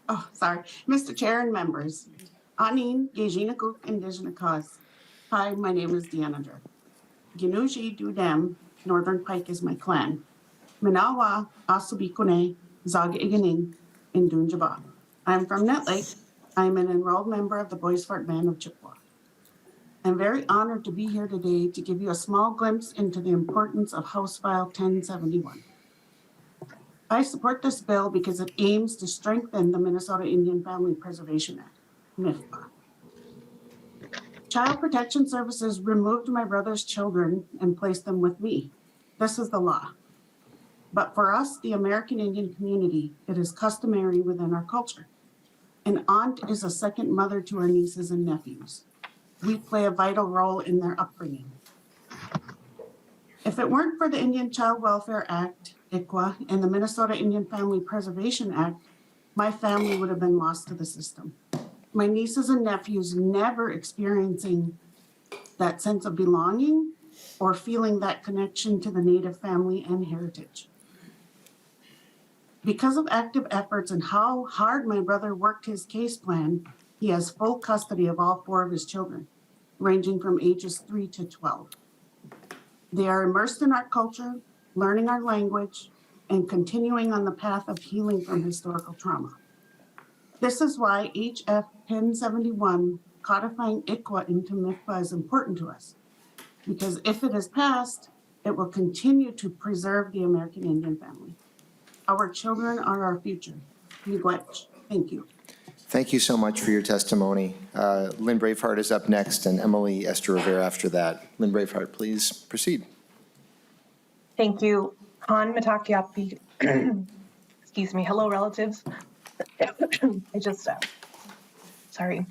Oh, sorry. Mr. Chair and members, Anin Gejinakuk Indigenous Cause. Hi, my name is Deanna Drift. Ginuji Dudem, Northern Pike is my clan. Minawa Asubikune Zag Iganing in Dunjaba. I'm from Nett Lake. I'm an enrolled member of the Boys Fort Band of Chippewa. I'm very honored to be here today to give you a small glimpse into the importance of House File 1071. I support this bill because it aims to strengthen the Minnesota Indian Family Preservation Act, MIFPA. Child Protection Services removed my brother's children and placed them with me. This is the law. But for us, the American Indian community, it is customary within our culture. An aunt is a second mother to our nieces and nephews. We play a vital role in their upbringing. If it weren't for the Indian Child Welfare Act, ICWA, and the Minnesota Indian Family Preservation Act, my family would have been lost to the system. My nieces and nephews never experiencing that sense of belonging or feeling that connection to the Native family and heritage. Because of active efforts and how hard my brother worked his case plan, he has full custody of all 4 of his children, ranging from ages 3 to 12. They are immersed in our culture, learning our language, and continuing on the path of healing from historical trauma. This is why HF 1071 codifying ICWA into MIFPA is important to us, because if it is passed, it will continue to preserve the American Indian family. Our children are our future. Miigwech. Thank you. Thank you so much for your testimony. Lynn Braveheart is up next, and Emily Esther Rivera after that. Lynn Braveheart, please proceed. Thank you. Han Matakiapi. Excuse me. Hello, relatives. I just, sorry.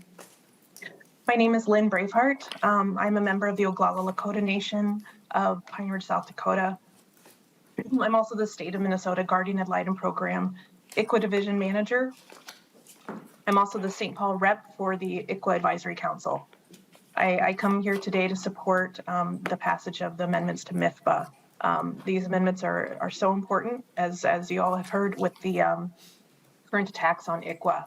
My name is Lynn Braveheart. I'm a member of the Oglala Lakota Nation of Pine Ridge, South Dakota. I'm also the State of Minnesota Guardian Ad Litem Program ICWA Division Manager. I'm also the St. Paul rep for the ICWA Advisory Council. I come here today to support the passage of the amendments to MIFPA. These amendments are so important, as you all have heard, with the current attacks on ICWA.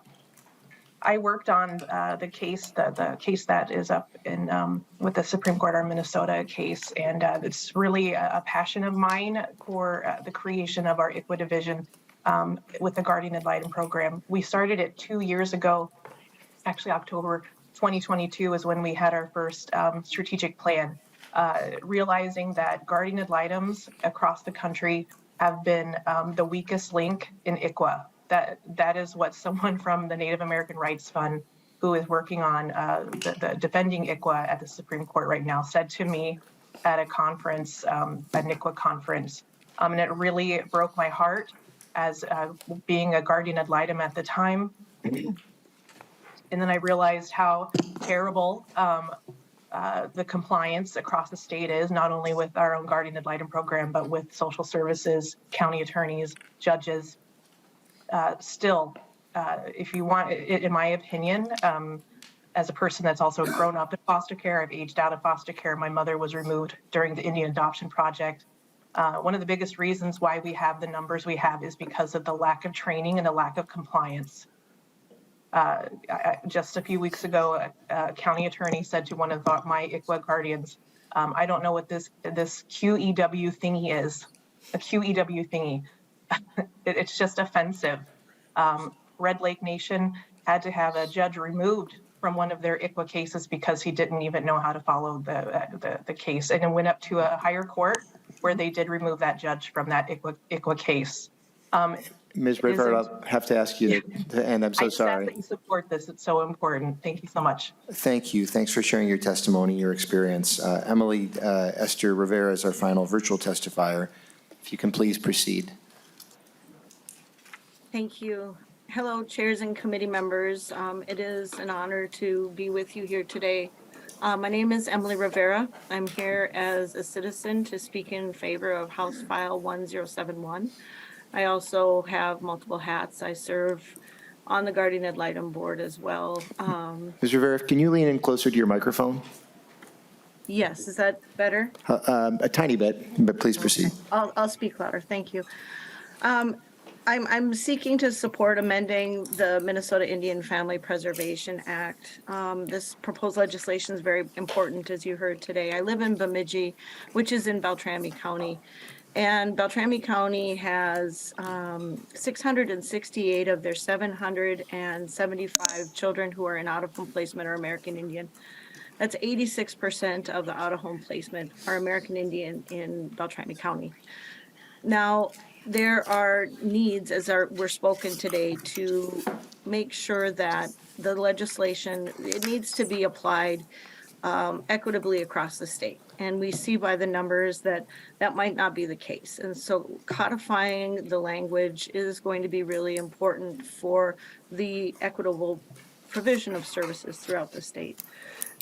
I worked on the case that is up in with the Supreme Court, our Minnesota case, and it's really a passion of mine for the creation of our ICWA division with the Guardian Ad Litem program. We started it 2 years ago. Actually, October 2022 is when we had our first strategic plan, realizing that Guardian Ad Litems across the country have been the weakest link in ICWA. That is what someone from the Native American Rights Fund, who is working on the defending ICWA at the Supreme Court right now, said to me at a conference, an ICWA conference, and it really broke my heart as being a Guardian Ad Litem at the time. And then I realized how terrible the compliance across the state is, not only with our own Guardian Ad Litem program, but with social services, county attorneys, judges. Still, if you want, in my opinion, as a person that's also grown up in foster care, I've aged out of foster care. My mother was removed during the Indian Adoption Project. One of the biggest reasons why we have the numbers we have is because of the lack of training and the lack of compliance. Just a few weeks ago, a county attorney said to one of my ICWA guardians, I don't know what this QEW thingy is, a QEW thingy. It's just offensive. Red Lake Nation had to have a judge removed from one of their ICWA cases because he didn't even know how to follow the case. And it went up to a higher court where they did remove that judge from that ICWA case. Ms. Braveheart, I'll have to ask you to end. I'm so sorry. That you support this. It's so important. Thank you so much. Thank you. Thanks for sharing your testimony, your experience. Emily Esther Rivera is our final virtual testifier. If you can please proceed. Thank you. Hello, chairs and committee members. It is an honor to be with you here today. My name is Emily Rivera. I'm here as a citizen to speak in favor of House File 1071. I also have multiple hats. I serve on the Guardian Ad Litem board as well. Ms. Rivera, can you lean in closer to your microphone? Yes, is that better? A tiny bit, but please proceed. I'll speak louder. Thank you. I'm seeking to support amending the Minnesota Indian Family Preservation Act. This proposed legislation is very important, as you heard today. I live in Bemidji, which is in Beltrami County. And Beltrami County has 668 of their 775 children who are in out-of-home placement are American Indian. That's 86% of the out-of-home placement are American Indian in Beltrami County. Now, there are needs, as were spoken today, to make sure that the legislation, it needs to be applied equitably across the state. And we see by the numbers that that might not be the case. And so codifying the language is going to be really important for the equitable provision of services throughout the state.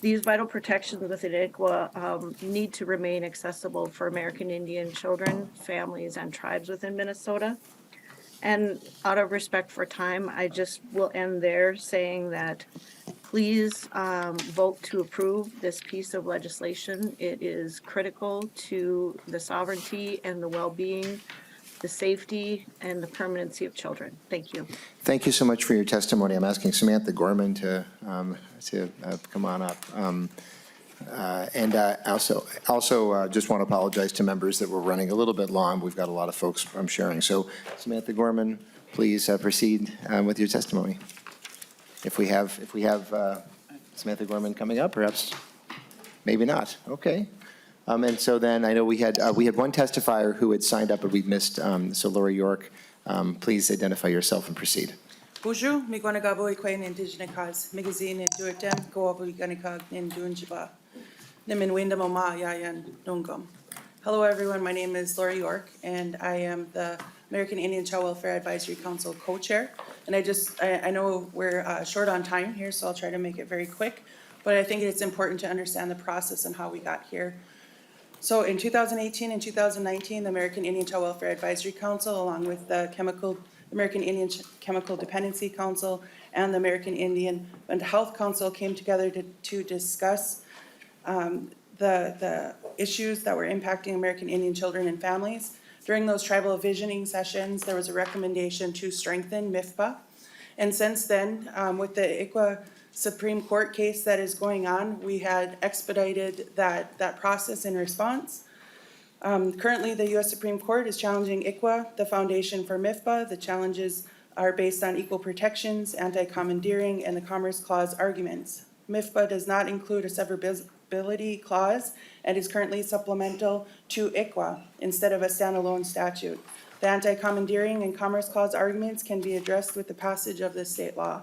These vital protections within ICWA need to remain accessible for American Indian children, families, and tribes within Minnesota. And out of respect for time, I just will end there saying that please vote to approve this piece of legislation. It is critical to the sovereignty and the well-being, the safety, and the permanency of children. Thank you. Thank you so much for your testimony. I'm asking Samantha Gorman to come on up. And also just want to apologize to members that we're running a little bit long. We've got a lot of folks I'm sharing. So Samantha Gorman, please proceed with your testimony. If we have Samantha Gorman coming up, perhaps, maybe not. Okay. And so then I know we had one testifier who had signed up, but we've missed. So Laura York, please identify yourself and proceed. Bonjour, mi gwana gabo ikwen indigenous cause magazine and do it dem go over ganikag in Dunjiba. Nimin winda mama yayan dungum. Hello everyone, my name is Laura York and I am the American Indian Child Welfare Advisory Council co-chair. And I know we're short on time here, so I'll try to make it very quick. but I think it's important to understand the process and how we got here. So in 2018 and 2019, the American Indian Child Welfare Advisory Council, along with the American Indian Chemical Dependency Council and the American Indian Mental Health Council came together to discuss the issues that were impacting American Indian children and families. During those tribal visioning sessions, there was a recommendation to strengthen MIFPA. And since then, with the ICWA Supreme Court case that is going on, we had expedited that process in response. Currently, the U.S. Supreme Court is challenging ICWA, the foundation for MIFPA. The challenges are based on equal protections, anti-commandeering, and the Commerce Clause arguments. MIFPA does not include a severability clause and is currently supplemental to ICWA instead of a standalone statute. The anti-commandeering and Commerce Clause arguments can be addressed with the passage of this state law.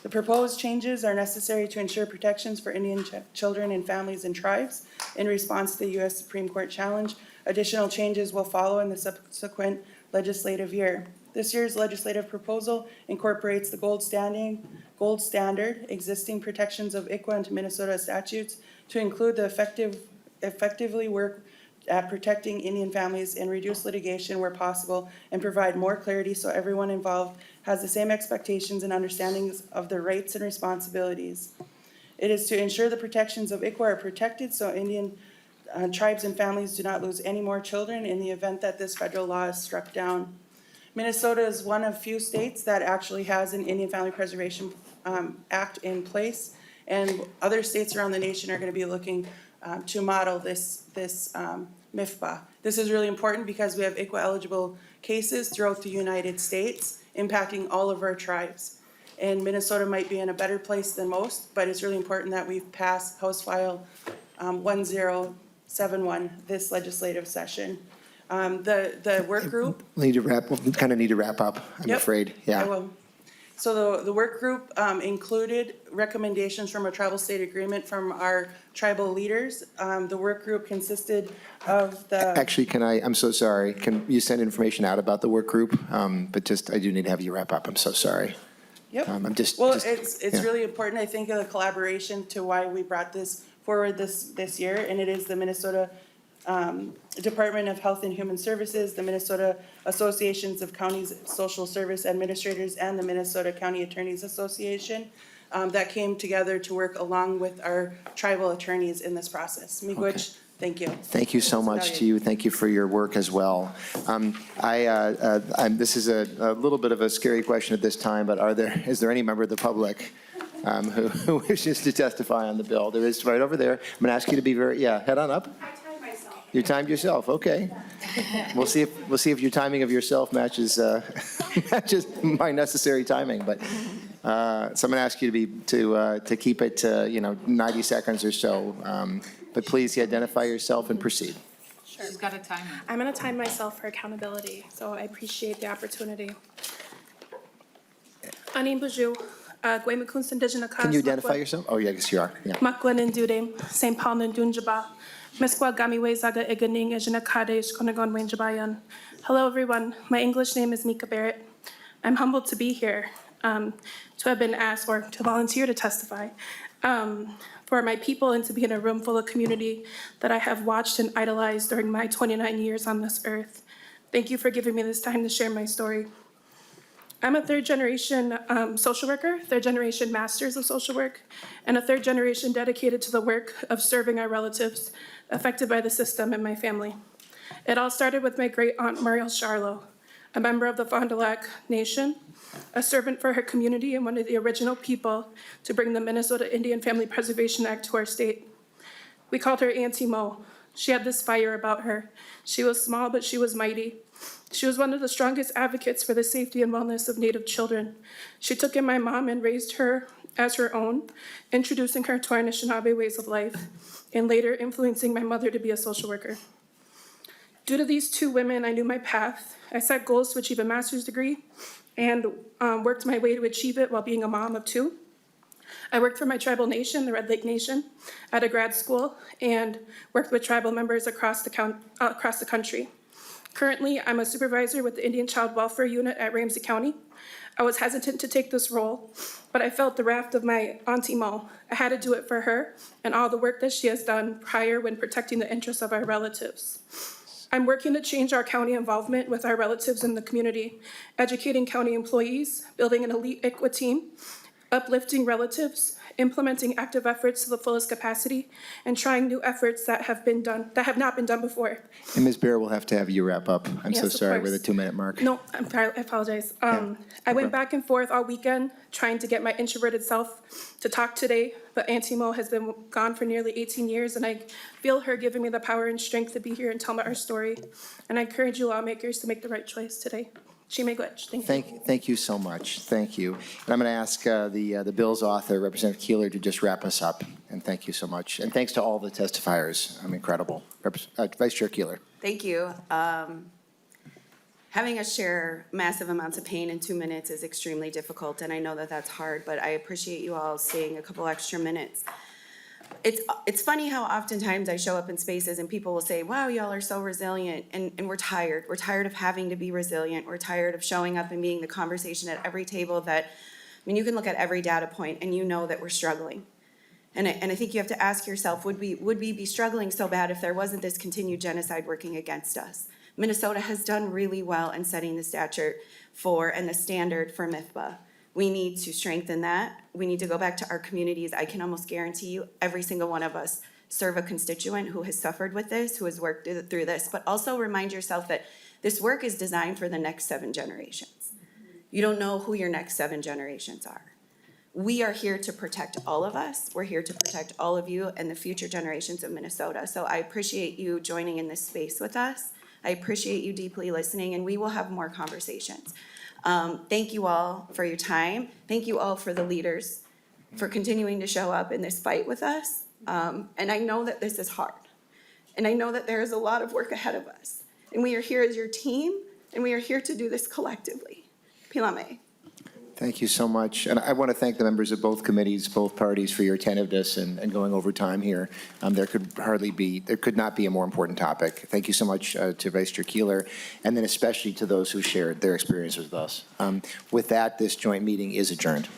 The proposed changes are necessary to ensure protections for Indian children and families and tribes in response to the U.S. Supreme Court challenge. Additional changes will follow in the subsequent legislative year. This year's legislative proposal incorporates the gold standard existing protections of ICWA into Minnesota statutes to include the effectively work at protecting Indian families and reduce litigation where possible and provide more clarity so everyone involved has the same expectations and understandings of their rights and responsibilities. It is to ensure the protections of ICWA are protected so Indian tribes and families do not lose any more children in the event that this federal law is struck down. Minnesota is one of few states that actually has an Indian Family Preservation Act in place, and other states around the nation are going to be looking to model this MIFPA. This is really important because we have ICWA eligible cases throughout the United States impacting all of our tribes. And Minnesota might be in a better place than most, but it's really important that we pass House File 1071 this legislative session. The work group. We kind of need to wrap up, I'm Yep, afraid. I Yeah. will. So the work group included recommendations from a tribal state agreement from our tribal leaders. The work group consisted of the. Actually, I'm so sorry. Can you send information out about the work group? But I do need to have you wrap up. I'm so sorry. Yep. It's yeah. really important, I think, of the collaboration to why we brought this forward this year, and it is the Minnesota Department of Health and Human Services, the Minnesota Associations of Counties Social Service Administrators, and the Minnesota County Attorneys Association that came together to work along with our tribal attorneys in this process. Miigwech, thank you. Thank you so much to you. Thank you for your work as well. This is a little bit of a scary question at this time, but is there any member of the public who wishes to testify on the bill? There is right over there. I'm going to ask you to be head on up. You timed yourself, okay. We'll see if your timing of yourself matches my necessary timing. But so I'm going to ask you to keep it 90 seconds or so. But please identify yourself and proceed. Sure. She's got a timer. I'm going to time myself for accountability, so I appreciate the opportunity. Anin Buju, Guaymakunst Indigenous Cause. Can you identify yourself? Oh, yeah, I guess you are. Yeah. Makwan Ndudem, St. Paul Ndunjaba. Meskwa Gamiwe Zaga Iganing Ejinakade Shkonagon Wenjabayan. Hello, everyone. My English name is Mika Barrett. I'm humbled to be here, to have been asked or to volunteer to testify for my people and to be in a room full of community that I have watched and idolized during my 29 years on this earth. Thank you for giving me this time to share my story. I'm a third-generation social worker, third-generation masters of social work, and a third generation dedicated to the work of serving our relatives affected by the system in my family. It all started with my great-aunt Muriel Charlo, a member of the Fond du Lac Nation, a servant for her community and one of the original people to bring the Minnesota Indian Family Preservation Act to our state. We called her Auntie Mo. She had this fire about her. She was small, but she was mighty. She was one of the strongest advocates for the safety and wellness of Native children. She took in my mom and raised her as her own, introducing her to our Anishinaabe ways of life, and later influencing my mother to be a social worker. Due to these two women, I knew my path. I set goals to achieve a master's degree and worked my way to achieve it while being a mom of two. I worked for my tribal nation, the Red Lake Nation, at a grad school and worked with tribal members across the country. Currently, I'm a supervisor with the Indian Child Welfare Unit at Ramsey County. I was hesitant to take this role, but I felt the wrath of my Auntie Mo. I had to do it for her and all the work that she has done prior when protecting the interests of our relatives. I'm working to change our county involvement with our relatives in the community, educating county employees, building an elite ICWA team, uplifting relatives, implementing active efforts to the fullest capacity, and trying new efforts that have not been done before. And Ms. Bear, we'll have to have you wrap up. I'm so Yes, of sorry, we're course. the 2-minute mark. No, I apologize. I went back and forth all weekend trying to get my introverted self to talk today, but Auntie Mo has been gone for nearly 18 years, and I feel her giving me the power and strength to be here and tell our story. And I encourage you lawmakers to make the right choice today. Chime Glitch, thank you. Thank you so much. Thank you. And I'm going to ask the bill's author, Representative Keeler, to just wrap us up. And thank you so much. And thanks to all the testifiers. I'm incredible. Vice Chair Keeler. Thank you. Having us share massive amounts of pain in 2 minutes is extremely difficult, and I know that that's hard, but I appreciate you all staying a couple extra minutes. It's funny how oftentimes I show up in spaces and people will say, wow, y'all are so resilient, and we're tired. We're tired of having to be resilient. We're tired of showing up and being the conversation at every table that, I mean, you can look at every data point and you know that we're struggling. And I think you have to ask yourself, would we be struggling so bad if there wasn't this continued genocide working against us? Minnesota has done really well in setting the stature for and the standard for MIFBA. We need to strengthen that. We need to go back to our communities. I can almost guarantee you every single one of us serve a constituent who has suffered with this, who has worked through this, but also remind yourself that this work is designed for the next 7 generations. You don't know who your next 7 generations are. We are here to protect all of us. We're here to protect all of you and the future generations of Minnesota. So I appreciate you joining in this space with us. I appreciate you deeply listening, and we will have more conversations. Thank you all for your time. Thank you all for the leaders for continuing to show up in this fight with us. And I know that this is hard. And I know that there is a lot of work ahead of us. And we are here as your team, and we are here to do this collectively. Pilame. Thank you so much. And I want to thank the members of both committees, both parties, for your attentiveness and going over time here. There could not be a more important topic. Thank you so much to Vice Chair Keeler, and then especially to those who shared their experiences with us. With that, this joint meeting is adjourned.